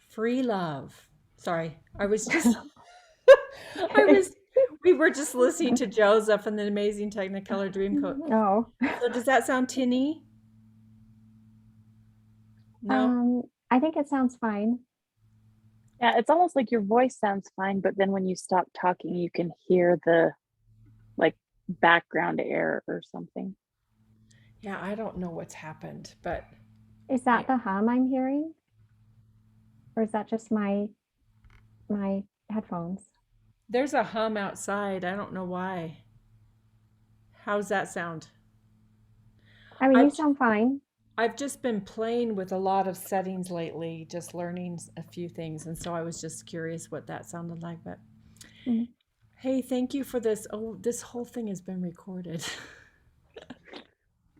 free love. Sorry, I was just, we were just listening to Joseph and the Amazing Technicolor Dreamcoat. Oh. So does that sound tinny? No? I think it sounds fine. yeah, it's almost like your voice sounds fine, but then when you stop talking, you can hear the like background air or something. Yeah, I don't know what's happened, but Is that the hum I'm hearing? Or is that just my headphones? there's a hum outside. I don't know why. How's that sound? I mean, you I've- sound fine. I've just been playing with a lot of settings lately, just learning a few things. And so I was just curious what that sounded like. But Mhm. hey, thank you for this. Oh, this whole thing has been recorded.